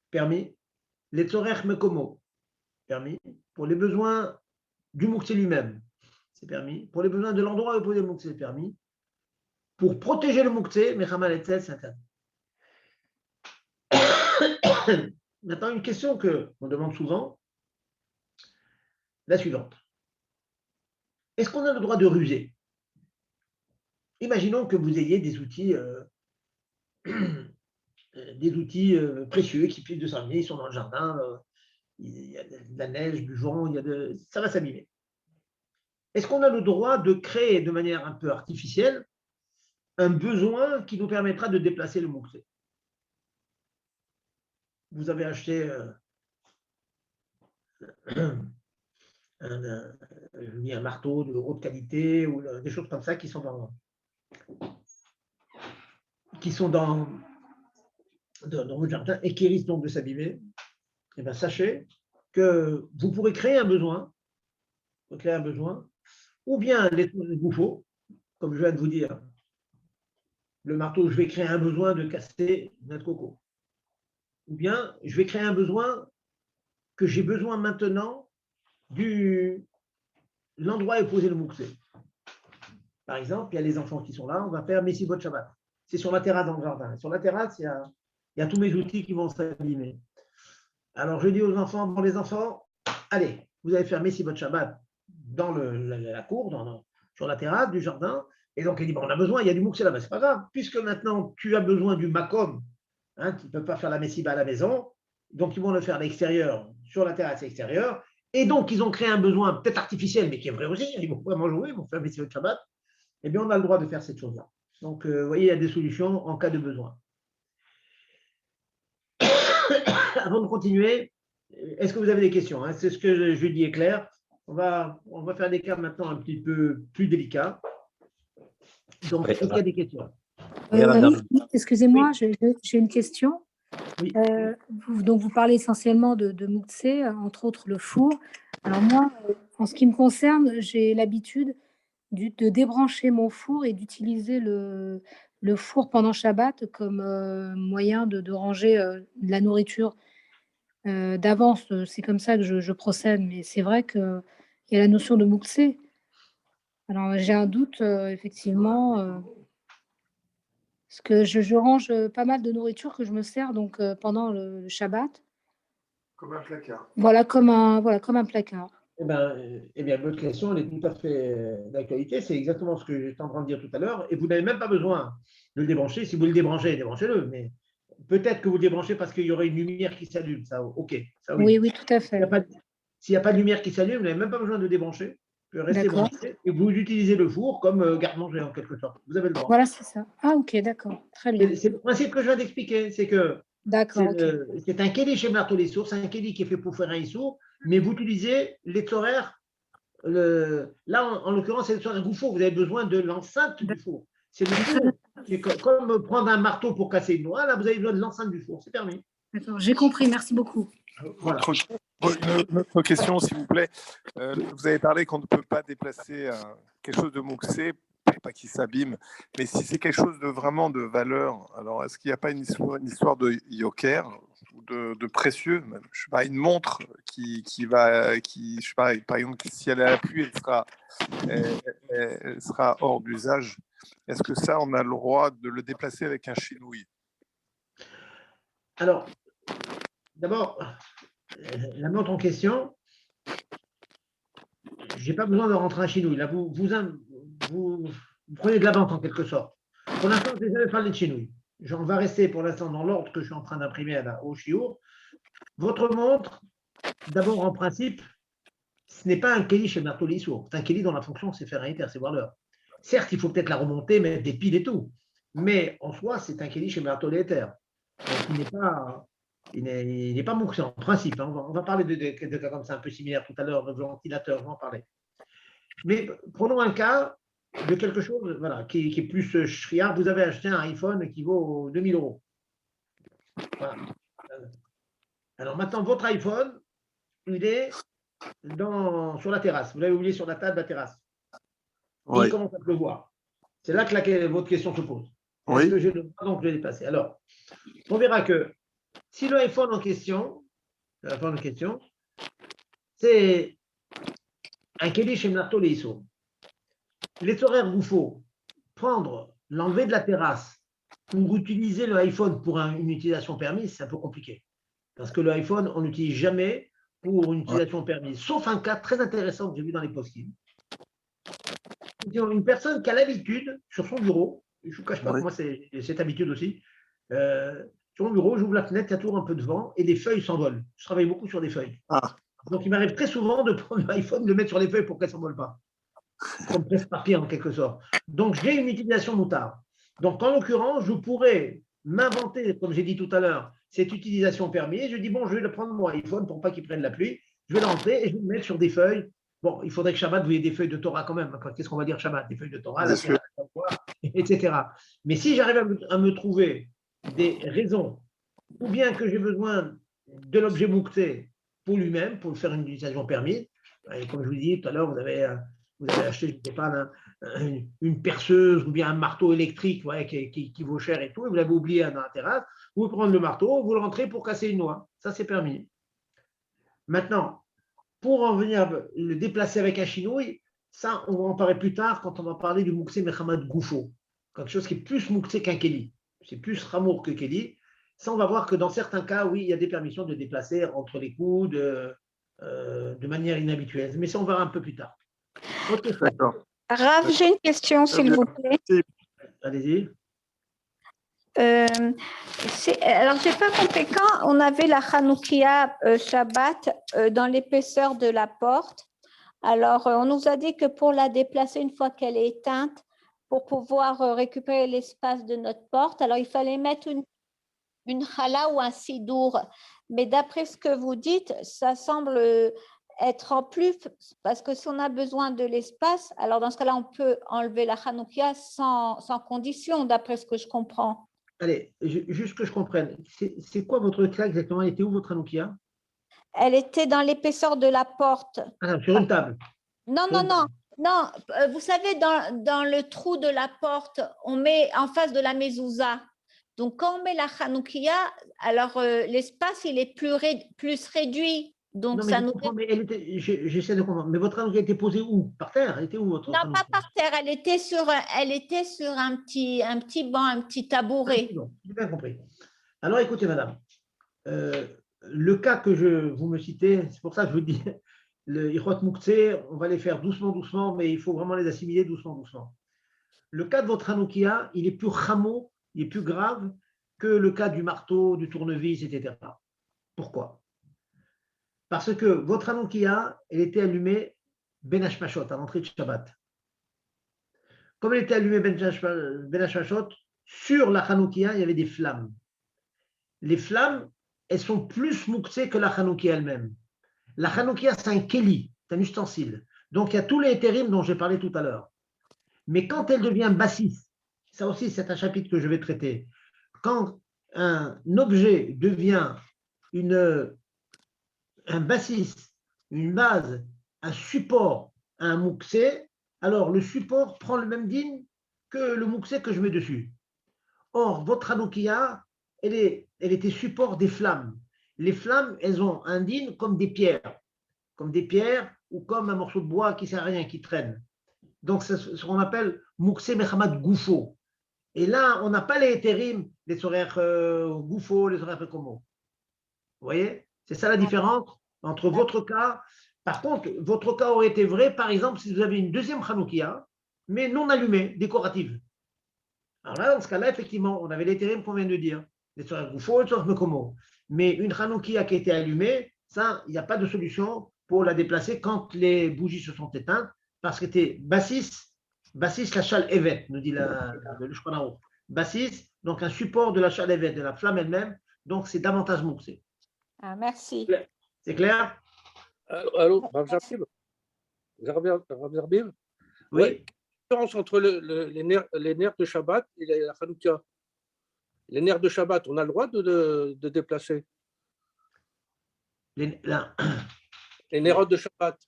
permis. Les tzorer mekomo, permis. Pour les besoins du mouksé lui-même, c'est permis. Pour les besoins de l'endroit où poser le mouksé, c'est permis. Pour protéger le mouksé, mechamal et tzel, c'est interdit. Maintenant, une question qu'on demande souvent, la suivante. Est-ce qu'on a le droit de ruser? Imaginons que vous ayez des outils, précieux qui puissent de s'abîmer, ils sont dans le jardin, il y a de la neige, du vent, ça va s'abîmer. Est-ce qu'on a le droit de créer de manière un peu artificielle un besoin qui nous permettra de déplacer le mouksé? Vous avez acheté un marteau de haute qualité ou des choses comme ça qui sont dans votre jardin et qui risquent donc de s'abîmer. Eh bien, sachez que vous pourrez créer un besoin, ou bien les goufos, comme je viens de vous dire, le marteau, je vais créer un besoin de casser une noix de coco. Ou bien, je vais créer un besoin que j'ai besoin maintenant l'endroit où poser le mouksé. Par exemple, il y a les enfants qui sont là, on va faire Messibot Shabbat. C'est sur la terrasse dans le jardin. Sur la terrasse, il y a tous mes outils qui vont s'abîmer. Alors, je dis aux enfants, bon, les enfants, allez, vous allez faire Messibot Shabbat dans la cour, sur la terrasse du jardin, Et donc, il dit, bon, on a besoin, il y a du mouxé là-bas, c'est pas grave, puisque maintenant, tu as besoin du makom, hein, tu ne peux pas faire la messiba à la maison, donc ils vont le faire à l'extérieur, sur la terrasse extérieure, et donc ils ont créé un besoin peut-être artificiel, mais qui est vrai aussi, ils vont vraiment jouer, ils vont faire messiba de Shabbat, eh bien, on a le droit de faire cette chose-là. Donc, vous voyez, il y a des solutions en cas de besoin. Avant de continuer, est-ce que vous avez des questions, hein? C'est ce que je dis est clair. On va faire des cas maintenant un petit peu plus délicats. Donc, est-ce qu'il y a des questions? Excusez-moi, j'ai une question. Oui. Donc, vous parlez essentiellement de Mouktsé, entre autres le four. Alors moi, en ce qui me concerne, j'ai l'habitude de débrancher mon four et d'utiliser le four pendant Shabbat comme moyen de ranger de la nourriture d'avance. C'est comme ça que je procède, mais c'est vrai qu'il y a la notion de Mouktsé. Alors, j'ai un doute, effectivement. Parce que je range pas mal de nourriture que je me sers donc, pendant le Shabbat. Comme un placard. Voilà, comme un placard. Eh bien, votre question, elle est tout à fait d'actualité. C'est exactement ce que j'étais en train de dire tout à l'heure. Et vous n'avez même pas besoin de le débrancher. Si vous le débranchez, débranchez-le. Mais peut-être que vous le débranchez parce qu'il y aurait une lumière qui s'allume. Ça, OK. Ça, oui. Oui, tout à fait. S'il n'y a pas de lumière qui s'allume, vous n'avez même pas besoin de débrancher. Vous pouvez rester branché et vous utilisez le four comme garde-manger en quelque sorte. Vous avez le droit. Voilà, c'est ça. Ah, OK, d'accord. Très bien. C'est le principe que je viens d'expliquer. C'est que c'est un kéli chez Marteau les sourds. C'est un kéli qui est fait pour faire un issour, mais vous utilisez les tzoraires. Là, en l'occurrence, c'est un gouffre. Vous avez besoin de l'enceinte du four. C'est le four. C'est comme prendre un marteau pour casser une noix. Là, vous avez besoin de l'enceinte du four. C'est permis. D'accord, j'ai compris. Merci beaucoup. Voilà. Une autre question, s'il vous plaît. Vous avez parlé qu'on ne peut pas déplacer quelque chose de mouxé, pas qu'il s'abîme, mais si c'est quelque chose de vraiment de valeur, alors est-ce qu'il n'y a pas une histoire de yoker ou de précieux, même, je sais pas, une montre qui je sais pas, par exemple, si elle est à la pluie, elle sera hors d'usage. Est-ce que ça, on a le droit de le déplacer avec un chinouille? Alors, d'abord, la montre en question, je n'ai pas besoin de rentrer un chinouille. Là, vous prenez de la vente en quelque sorte. Pour l'instant, je n'ai jamais parlé de chinouille. On va rester pour l'instant dans l'ordre que je suis en train d'imprimer au chiour. Votre montre, d'abord en principe, ce n'est pas un kéli chez Marteau Lissour. C'est un kéli dont la fonction, c'est faire un éther, c'est voir l'heure. Certes, il faut peut-être la remonter, mettre des piles et tout. Mais en soi, c'est un kéli chez Marteau l'éther. Donc, il n'est pas mouxé en principe. Hein. On va parler de cas comme ça un peu similaires tout à l'heure, de ventilateur, je vais en parler. Mais prenons un cas de quelque chose voilà, qui est plus shriard. Vous avez acheté un iPhone qui vaut 2000 €. Voilà. Alors maintenant, votre iPhone, il est sur la terrasse. Vous l'avez oublié sur la table de la terrasse. Oui. Il commence à pleuvoir. C'est là que votre question se pose. Oui. Est-ce que j'ai le droit donc de le déplacer? Alors, on verra que si le iPhone en question, c'est un kéli chez Marteau les Issour. Les horaires vous faut l'enlever de la terrasse pour utiliser le iPhone pour une utilisation permise, c'est un peu compliqué. Parce que le iPhone, on n'utilise jamais pour une utilisation permise, sauf un cas très intéressant que j'ai vu dans les post-it. Une personne qui a l'habitude, sur son bureau, je ne vous cache pas que moi, c'est cette habitude aussi, sur mon bureau, j'ouvre la fenêtre, il y a toujours un peu de vent et les feuilles s'envolent. Je travaille beaucoup sur des feuilles. Ah. Donc, il m'arrive très souvent de prendre l'iPhone, de le mettre sur les feuilles pour qu'elles ne s'envolent pas. Comme presse-papier en quelque sorte. Donc, j'ai une utilisation moutarde. Donc, en l'occurrence, je pourrais m'inventer, comme j'ai dit tout à l'heure, cette utilisation permise. Je dis, bon, je vais le prendre mon iPhone pour pas qu'il prenne la pluie. Je vais l'entrer et je vais le mettre sur des feuilles. Bon, il faudrait que Shabbat, vous ayez des feuilles de Torah quand même. Qu'est-ce qu'on va dire Shabbat? Des feuilles de Torah, etc. Mais si j'arrive à me trouver des raisons, ou bien que j'ai besoin de l'objet moucté pour lui-même, pour faire une utilisation permise, et comme je vous dis tout à l'heure, vous avez acheté, je ne sais pas, une perceuse ou bien un marteau électrique qui vaut cher et tout, et vous l'avez oublié dans la terrasse, vous prenez le marteau, vous le rentrez pour casser une noix. Ça, c'est permis. Maintenant, pour en venir le déplacer avec un chinouille, ça, on va en parler plus tard quand on va parler du mouxé Mechamad Goufo, quelque chose qui est plus mouxé qu'un kéli. C'est plus ramour que kéli. Ça, on va voir que dans certains cas, oui, il y a des permissions de déplacer entre les coudes de manière inhabituelle. Mais ça, on verra un peu plus tard. D'accord. Rav, j'ai une question, s'il vous plaît. Allez-y. Alors, j'ai pas compris quand on avait la Hanoukia Shabbat dans l'épaisseur de la porte. Alors, on nous a dit que pour la déplacer une fois qu'elle est éteinte, pour pouvoir récupérer l'espace de notre porte, alors il fallait mettre une chala ou un sidour. Mais d'après ce que vous dites, ça semble être en plus, parce que si on a besoin de l'espace, alors dans ce cas-là, on peut enlever la Hanoukia sans condition, d'après ce que je comprends. Allez, juste que je comprenne, c'est quoi votre cas exactement? Elle était où votre Hanoukia? Elle était dans l'épaisseur de la porte. Ah, sur une table. Non, Sur non, une non. table. Non, vous savez, dans le trou de la porte, on met en face de la mezouza. Donc, quand on met la Hanoukia, alors l'espace, il est plus réduit. Donc, Non, mais ça je nous. comprends, mais j'essaie de comprendre. Mais votre Hanoukia était posée où? Par terre? Elle était où votre Non, pas Hanoukia? par terre. Elle était sur un petit banc, un petit tabouret. Ah, bon, j'ai bien compris. Alors, écoutez, madame, le cas que vous me citez, c'est pour ça que je vous dis, le Ichot Mouktsé, on va les faire doucement, doucement, mais il faut vraiment les assimiler doucement, doucement. Le cas de votre Hanoukia, il est plus rameau, il est plus grave que le cas du marteau, du tournevis, etc. Pourquoi? Parce que votre Hanoukia, elle était allumée Ben Hashmashot, à l'entrée de Shabbat. Comme elle était allumée Ben Hashmashot, sur la Hanoukia, il y avait des flammes. Les flammes, elles sont plus mouksées que la Hanoukia elle-même. La Hanoukia, c'est un keli, c'est un ustensile. Donc, il y a tous les hétérim dont j'ai parlé tout à l'heure. Mais quand elle devient bassis, ça aussi, c'est un chapitre que je vais traiter. Quand un objet devient un bassis, une base, un support, un mouksé, alors le support prend le même din que le mouksé que je mets dessus. Or, votre Hanoukia, elle était support des flammes. Les flammes, elles ont un din comme des pierres ou comme un morceau de bois qui ne sert à rien, qui traîne. Donc, c'est ce qu'on appelle Mouksé Mehamad Goufo. Et là, on n'a pas les hétérim, les horaires Goufo, les horaires Komo. Vous voyez? C'est ça la différence entre votre cas. Par contre, votre cas aurait été vrai, par exemple, si vous avez une deuxième Hanoukia, mais non allumée, décorative. Alors là, dans ce cas-là, effectivement, on avait les hétérim qu'on vient de dire, les horaires Goufo, les horaires Komo. Mais une Hanoukia qui était allumée, ça, il n'y a pas de solution pour la déplacer quand les bougies se sont éteintes, parce que c'était bassis la chale evet, nous dit le Shkonao. Bassis, donc un support de la chale evet, de la flamme elle-même, donc c'est davantage mouxé. Ah, merci. C'est clair? Allô, Rav Jarbib? Rav Jarbib? Oui. Ouais. Quelle différence entre les nerfs de Shabbat et la Hanoukia? Les nerfs de Shabbat, on a le droit de déplacer? Les nerfs de Shabbat,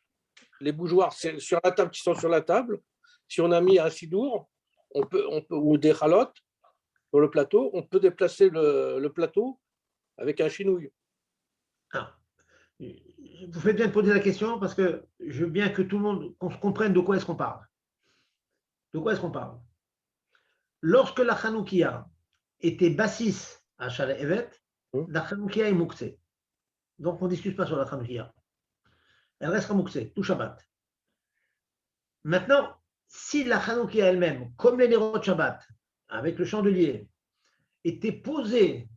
les bougeoirs, c'est sur la table qui sont sur la table. Si on a mis un sidour, on peut, ou des chalotes sur le plateau, on peut déplacer le plateau avec un chinouille. Alors, vous faites bien de poser la question parce que je veux bien que tout le monde comprenne de quoi est-ce qu'on parle. De quoi est-ce qu'on parle? Lorsque la Hanoukia était bassis à Shale Evet, la Hanoukia est mouksé. Donc on ne discute pas sur la Hanoukia. Elle restera mouksé, tout Shabbat. Maintenant, si la Hanoukia elle-même, comme les Nerot Shabbat, avec le chandelier, était posée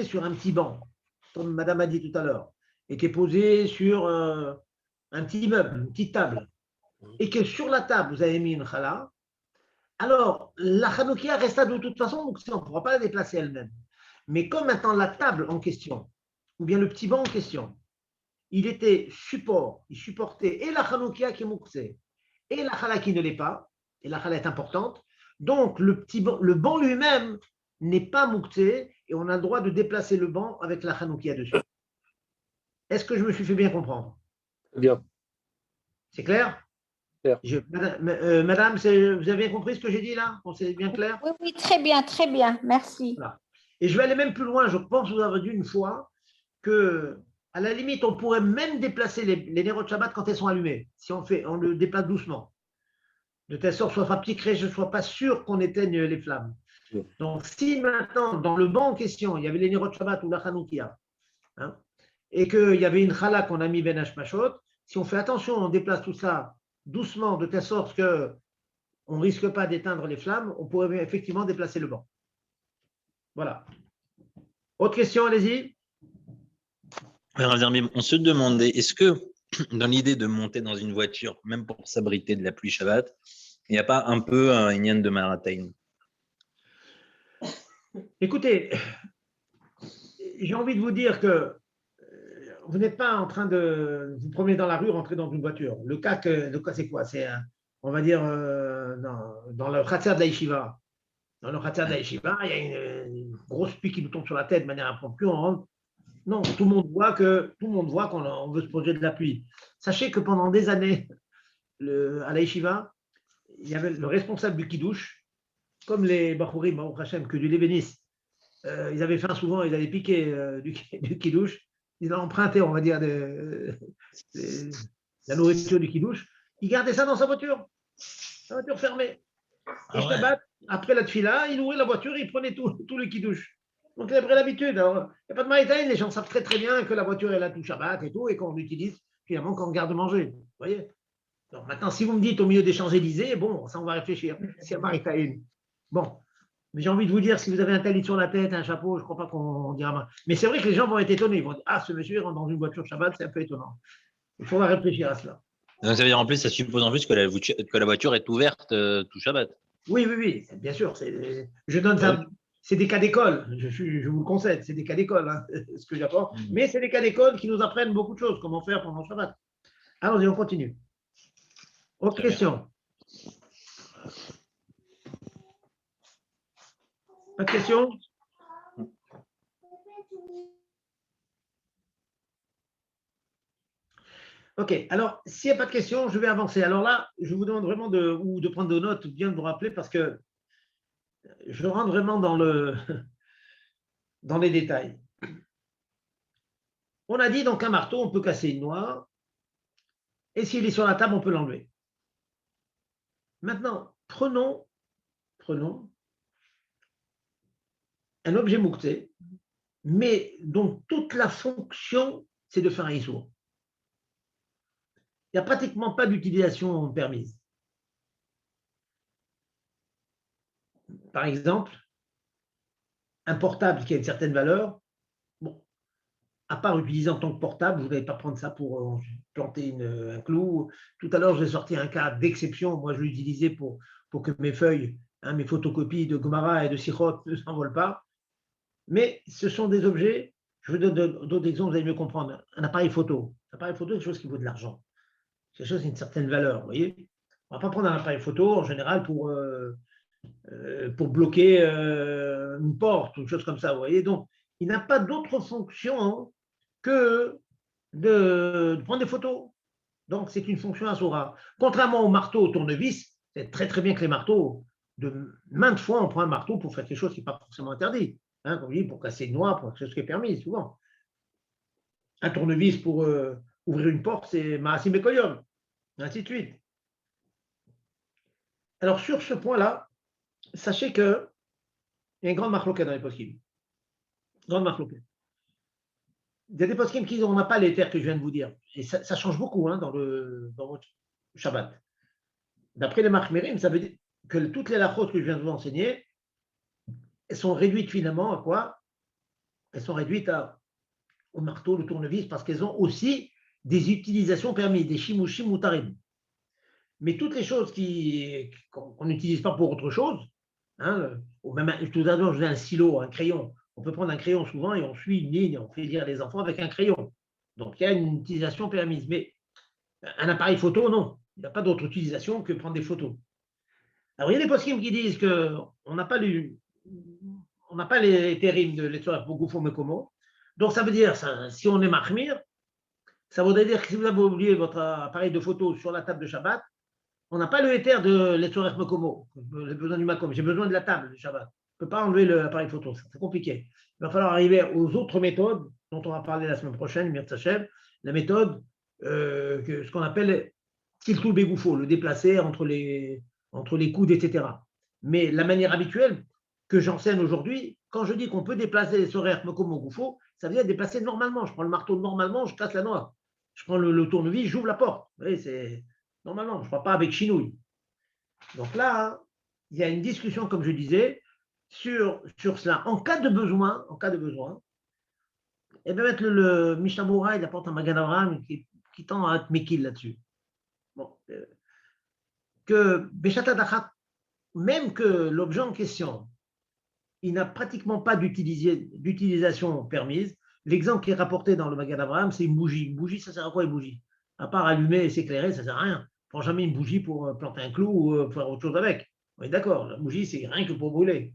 sur un petit banc, comme Madame a dit tout à l'heure, était posée sur un petit meuble, une petite table, et que sur la table, vous avez mis une chala, alors la Hanoukia resta de toute façon, donc on ne pourra pas la déplacer elle-même. Mais comme maintenant la table en question, ou bien le petit banc en question, il était support, il supportait et la Hanoukia qui est mouksé, et la chala qui ne l'est pas, et la chala est importante, donc le banc lui-même n'est pas mouksé, et on a le droit de déplacer le banc avec la Hanoukia dessus. Est-ce que je me suis fait bien comprendre? Bien. C'est clair? Clair. Madame, vous avez bien compris ce que j'ai dit là? C'est bien clair? Oui, oui, très bien, merci. Voilà. Et je vais aller même plus loin, je pense vous avoir dit une fois que, à la limite, on pourrait même déplacer les Nerot Shabbat quand elles sont allumées, si on le déplace doucement, de telle sorte soit pas petit cré, je ne sois pas sûr qu'on éteigne les flammes. Donc, si maintenant, dans le banc en question, il y avait les Nerot Shabbat ou la Hanoukia, et qu'il y avait une chala qu'on a mis Ben Hashmashot, si on fait attention, on déplace tout ça doucement, de telle sorte qu'on ne risque pas d'éteindre les flammes, on pourrait effectivement déplacer le banc. Voilà. Autre question, allez-y. On se demandait, est-ce que dans l'idée de monter dans une voiture, même pour s'abriter de la pluie Shabbat, il n'y a pas un peu un Inyan de Maratain? Écoutez, j'ai envie de vous dire que vous n'êtes pas en train de vous promener dans la rue, rentrer dans une voiture. Le cas, c'est quoi? C'est, on va dire, dans le Khatsar de la Yeshiva. Dans le Khatsar de la Yeshiva, il y a une grosse pluie qui nous tombe sur la tête de manière impromptue. On rentre. Non, tout le monde voit qu'on veut se protéger de la pluie. Sachez que pendant des années, à la Yeshiva, il y avait le responsable du Kiddush, comme les Bachourim, Baruch Hashem, que Dieu les bénisse. Ils avaient faim souvent, ils avaient piqué du Kiddush. Ils ont emprunté, on va dire, la nourriture du Kiddush. Ils gardaient ça dans sa voiture fermée. Et Shabbat, après la tfila, il ouvrait la voiture, il prenait tout le Kiddush. Donc, il a pris l'habitude. Il n'y a pas de maïtaïn, les gens savent très très bien que la voiture est là tout Shabbat et tout, et qu'on l'utilise finalement quand on garde manger. Vous voyez? Donc, maintenant, si vous me dites au milieu des Champs-Élysées, bon, ça, on va réfléchir. C'est un maïtaïn. Bon. Mais j'ai envie de vous dire, si vous avez un talit sur la tête, un chapeau, je ne crois pas qu'on dira. Mais c'est vrai que les gens vont être étonnés. Ils vont dire, ah, ce monsieur rentre dans une voiture Shabbat, c'est un peu étonnant. Il faudra réfléchir à cela. Donc, ça veut dire en plus, ça suppose en plus que la voiture est ouverte tout Shabbat. Oui, bien sûr. Je donne ça. C'est des cas d'école, je vous le concède, c'est des cas d'école, hein, ce que j'apporte. Mais c'est des cas d'école qui nous apprennent beaucoup de choses, comment faire pendant le Shabbat. Allons-y, on continue. Autre question. Pas de questions? Ok, alors, s'il n'y a pas de questions, je vais avancer. Alors là, je vous demande vraiment de prendre des notes, bien de vous rappeler, parce que je rentre vraiment dans les détails. On a dit donc un marteau, on peut casser une noix, et s'il est sur la table, on peut l'enlever. Maintenant, prenons un objet moukté, mais dont toute la fonction, c'est de faire un issour. Il n'y a pratiquement pas d'utilisation permise. Par exemple, un portable qui a une certaine valeur, bon, à part utiliser en tant que portable, vous n'allez pas prendre ça pour planter un clou. Tout à l'heure, j'ai sorti un cas d'exception. Moi, je l'utilisais pour que mes feuilles, mes photocopies de Gomara et de Sichot ne s'envolent pas. Mais ce sont des objets, je vous donne d'autres exemples, vous allez mieux comprendre. Un appareil photo. Un appareil photo, c'est quelque chose qui vaut de l'argent. C'est quelque chose qui a une certaine valeur, vous voyez. On ne va pas prendre un appareil photo, en général, pour bloquer une porte ou une chose comme ça, vous voyez. Donc, il n'a pas d'autre fonction que de prendre des photos. Donc, c'est une fonction Asura. Contrairement au marteau, au tournevis, c'est très très bien que les marteaux, de maintes fois, on prend un marteau pour faire quelque chose qui n'est pas forcément interdit. Comme je dis, pour casser une noix, pour quelque chose qui est permis, souvent. Un tournevis pour ouvrir une porte, c'est Maasim Bekoyom, ainsi de suite. Alors, sur ce point-là, sachez qu'il y a une grande marloquette dans les poskim. Grande marloquette. Il y a des poskim qui disent on n'a pas les terres que je viens de vous dire. Et ça change beaucoup dans votre Shabbat. D'après les Machmirim, ça veut dire que toutes les lachos que je viens de vous enseigner, elles sont réduites finalement à quoi? Elles sont réduites au marteau, le tournevis, parce qu'elles ont aussi des utilisations permises, des shimushim mutarim. Mais toutes les choses qu'on n'utilise pas pour autre chose, ou même tout à l'heure, je dis un stylo, un crayon. On peut prendre un crayon souvent et on suit une ligne, on fait lire les enfants avec un crayon. Donc il y a une utilisation permise. Mais un appareil photo, non. Il n'y a pas d'autre utilisation que prendre des photos. Alors il y a des poskim qui disent qu'on n'a pas les terrims de l'Etzorach Bogoufo Mekomo. Donc ça veut dire, si on est Mahmir, ça voudrait dire que si vous avez oublié votre appareil de photo sur la table de Shabbat, on n'a pas le éther de l'Etzorach Mekomo. J'ai besoin du Makom, j'ai besoin de la table de Shabbat. Je ne peux pas enlever l'appareil photo, c'est compliqué. Il va falloir arriver aux autres méthodes dont on va parler la semaine prochaine, Mir Tzachem, la méthode, ce qu'on appelle Tiltul Begoufo, le déplacer entre les coudes, etc. Mais la manière habituelle que j'enseigne aujourd'hui, quand je dis qu'on peut déplacer les Sorères Mekomo Goufo, ça veut dire déplacer normalement. Je prends le marteau normalement, je casse la noix. Je prends le tournevis, j'ouvre la porte. Vous voyez, Normalement, je ne parle pas avec chinouille. Donc là, il y a une discussion, comme je disais, sur cela. En cas de besoin, et bien mettre le Mishnah Moura, il apporte un Magan Avraham qui tend à être méquille là-dessus. Bon, que Beshat Adachat, même que l'objet en question, il n'a pratiquement pas d'utilisation permise. L'exemple qui est rapporté dans le Magan Avraham, c'est une bougie. Une bougie, ça sert à quoi une bougie? À part allumer et s'éclairer, ça ne sert à rien. On ne prend jamais une bougie pour planter un clou ou faire autre chose avec. On est d'accord, la bougie, c'est rien que pour brûler.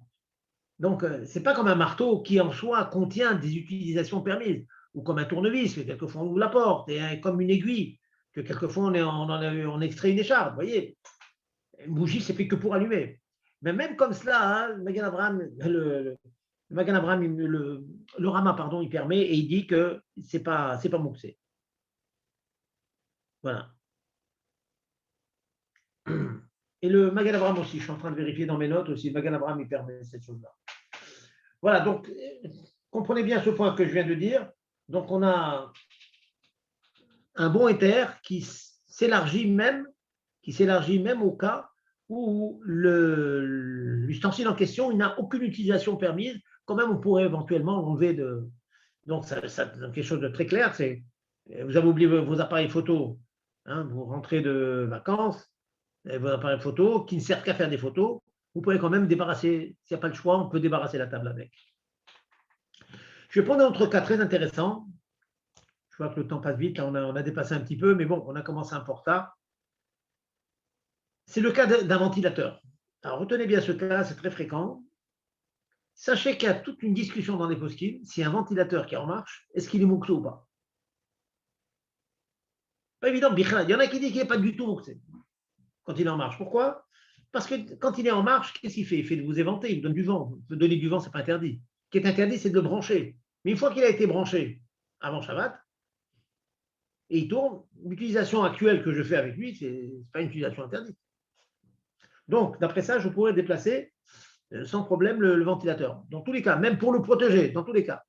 Donc, ce n'est pas comme un marteau qui en soi contient des utilisations permises, ou comme un tournevis, que quelquefois on ouvre la porte, et comme une aiguille, que quelquefois on extrait une écharpe. Vous voyez, une bougie, c'est fait que pour allumer. Mais même comme cela, hein, le Magan Avraham, le Rama, pardon, il permet et il dit que c'est pas mouxé. Voilà. Et le Magan Avraham aussi, je suis en train de vérifier dans mes notes aussi, le Magan Avraham, il permet cette chose-là. Voilà, donc, comprenez bien ce point que je viens de dire. Donc, on a un bon éther qui s'élargit même au cas où l'ustensile en question, il n'a aucune utilisation permise. Quand même, on pourrait éventuellement l'enlever de. Donc, ça quelque chose de très clair, c'est vous avez oublié vos appareils photo, hein, vous rentrez de vacances, vos appareils photo qui ne servent qu'à faire des photos, vous pouvez quand même débarrasser, s'il n'y a pas le choix, on peut débarrasser la table avec. Je vais prendre un autre cas très intéressant. Je vois que le temps passe vite, on a dépassé un petit peu, mais bon, on a commencé un peu en retard. C'est le cas d'un ventilateur. Alors, retenez bien ce cas, c'est très fréquent. Sachez qu'il y a toute une discussion dans les poskim, si un ventilateur qui est en marche, est-ce qu'il est mouxé ou pas? Pas évident, il y en a qui disent qu'il n'est pas du tout mouxé quand il est en marche. Pourquoi? Parce que quand il est en marche, qu'est-ce qu'il fait? Il fait de vous éventer, il vous donne du vent. Donner du vent, ce n'est pas interdit. Ce qui est interdit, c'est de le brancher. Mais une fois qu'il a été branché avant Shabbat, et il tourne, l'utilisation actuelle que je fais avec lui, ce n'est pas une utilisation interdite. Donc, d'après ça, je pourrais déplacer sans problème le ventilateur. Dans tous les cas, même pour le protéger, dans tous les cas.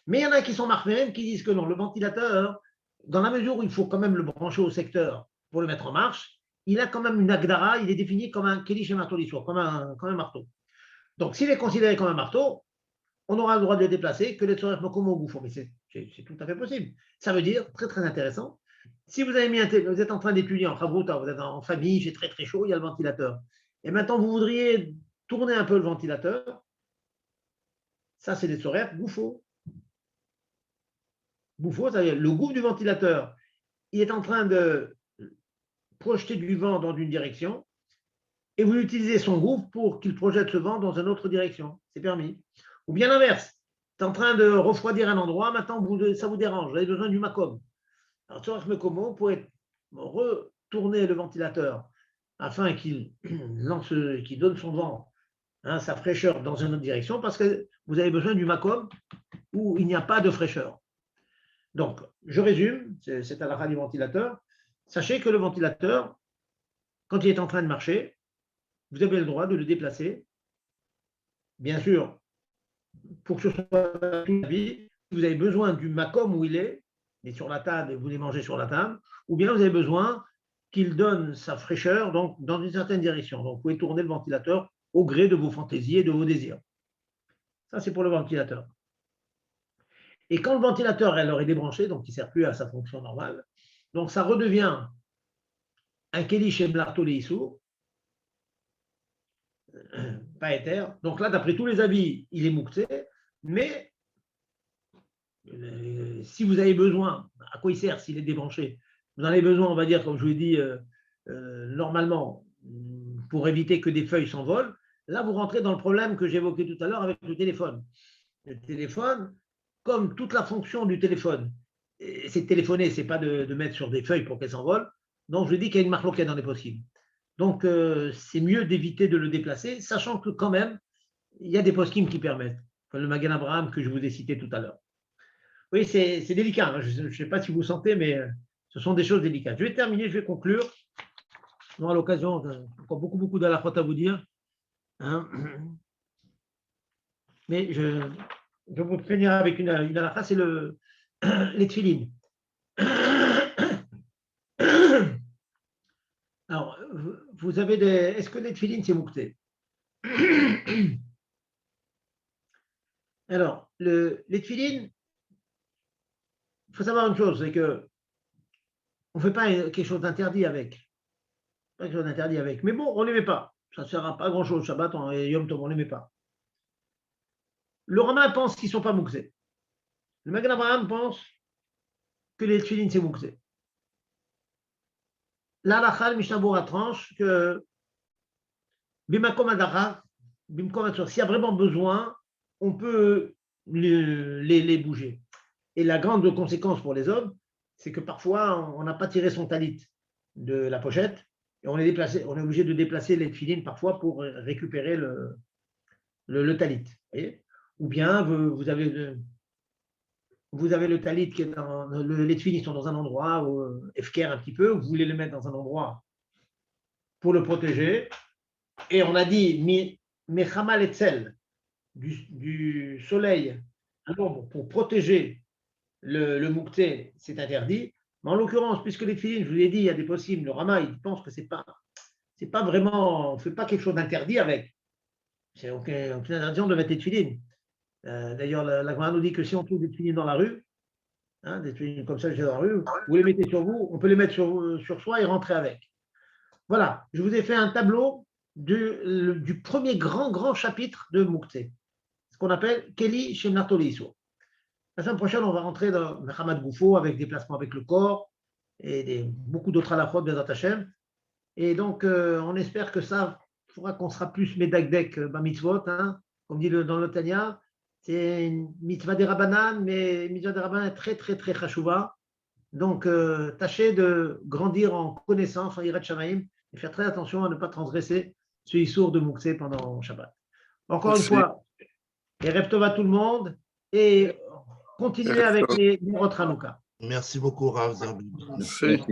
Mais il y en a qui sont marqués, qui disent que non, le ventilateur, dans la mesure où il faut quand même le brancher au secteur pour le mettre en marche, il a quand même une agdara, il est défini comme un kélish et marteau l'histoire, comme un marteau. Donc, s'il est considéré comme un marteau, on aura le droit de le déplacer que les tsoref mokomo au bouffon. Mais c'est tout à fait possible. Ça veut dire, très très intéressant, si vous avez vous êtes en train d'étudier en chavruta, vous êtes en famille, c'est très très chaud, il y a le ventilateur. Et maintenant, vous voudriez tourner un peu le ventilateur. Ça, c'est des tsoref bouffon. Bouffon, c'est-à-dire le gouffre du ventilateur, il est en train de projeter du vent dans une direction et vous utilisez son gouffre pour qu'il projette ce vent dans une autre direction. C'est permis. Ou bien l'inverse. Tu es en train de refroidir un endroit, maintenant ça vous dérange, vous avez besoin du makom. Alors, Tsorach Mekomo pourrait retourner le ventilateur afin qu'il donne son vent, hein, sa fraîcheur dans une autre direction, parce que vous avez besoin du makom où il n'y a pas de fraîcheur. Donc, je résume, c'est à la fin du ventilateur. Sachez que le ventilateur, quand il est en train de marcher, vous avez le droit de le déplacer. Bien sûr, pour que ce soit toute la vie, vous avez besoin du makom où il est sur la table et vous les mangez sur la table, ou bien vous avez besoin qu'il donne sa fraîcheur donc, dans une certaine direction. Donc, vous pouvez tourner le ventilateur au gré de vos fantaisies et de vos désirs. Ça, c'est pour le ventilateur. Et quand le ventilateur alors, est débranché, donc il ne sert plus à sa fonction normale, donc ça redevient un kélish et mlarto leissou, pas éther. Donc là, d'après tous les avis, il est mouxé, mais si vous avez besoin, à quoi il sert s'il est débranché? Vous en avez besoin, on va dire, comme je vous l'ai dit, normalement, pour éviter que des feuilles s'envolent. Là, vous rentrez dans le problème que j'évoquais tout à l'heure avec le téléphone. Le téléphone, comme toute la fonction du téléphone, c'est de téléphoner, c'est pas de mettre sur des feuilles pour qu'elles s'envolent. Donc, je dis qu'il y a une marque locale dans les possibles. Donc, c'est mieux d'éviter de le déplacer, sachant que quand même, il y a des poskim qui permettent, comme le Magan Avraham que je vous ai cité tout à l'heure. Oui, c'est délicat. Hein. Je ne sais pas si vous sentez, mais ce sont des choses délicates. Je vais terminer, je vais conclure. On aura l'occasion, encore beaucoup d'alachot à vous dire. Hein. Mais je vais vous finir avec une alacha, c'est les tefilines. vous avez des. Est-ce que les tefilines, c'est moukté? Alors, les tefilines, il faut savoir une chose, c'est que on ne fait pas quelque chose d'interdit avec. Pas quelque chose d'interdit avec. Mais bon, on ne les met pas. Ça ne sert à pas grand-chose. Shabbat et Yom Tov, on ne les met pas. Le Rama pense qu'ils ne sont pas moukzés. Le Magen Avraham pense que les tefilines, c'est moukzé. Là, la Chal Mishnah tranche que Bimakom Adara, s'il y a vraiment besoin, on peut les bouger. Et la grande conséquence pour les hommes, c'est que parfois, on n'a pas tiré son talit de la pochette et on est obligé de déplacer les tefilines parfois pour récupérer le talit. Ou bien, vous avez le talit qui est dans les tefilines sont dans un endroit efker un petit peu, vous voulez le mettre dans un endroit pour le protéger. Et on a dit Mechamal Etzel, du soleil à l'ombre pour protéger le moukté, c'est interdit. Mais en l'occurrence, puisque les tefilines, je vous l'ai dit, il y a des possibles, le Rama, il pense que c'est pas vraiment, on ne fait pas quelque chose d'interdit avec. C'est aucune interdiction de mettre des tefilines. D'ailleurs, la Gemara nous dit que si on trouve des tefilines dans la rue, des tefilines comme ça, dans la rue, vous les mettez sur vous, on peut les mettre sur soi et rentrer avec. Voilà, je vous ai fait un tableau du premier grand chapitre de Moukté, ce qu'on appelle Keli Shemnartoli Isur. La semaine prochaine, on va rentrer dans Mehamad Goufo avec des placements avec le corps et beaucoup d'autres halachot, Bezat Hashem. Et donc, on espère que ça fera qu'on sera plus Medagdek Bamitzvot, comme dit dans le Tanya. C'est une mitzvah des Rabbanan, mais mitzvah des Rabbanan est très, très, très chachouva. Donc, tâchez de grandir en connaissance, en Yirat Shamaim, et faire très attention à ne pas transgresser ce Issour de Mouktsé pendant Shabbat. Encore une fois, et Rev Tov à tout le monde, et continuez avec les Nerot Hanouka. Merci beaucoup, Rav Zerbib. Merci.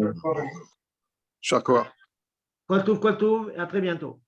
Shakwa. Kol Tov, et à très bientôt.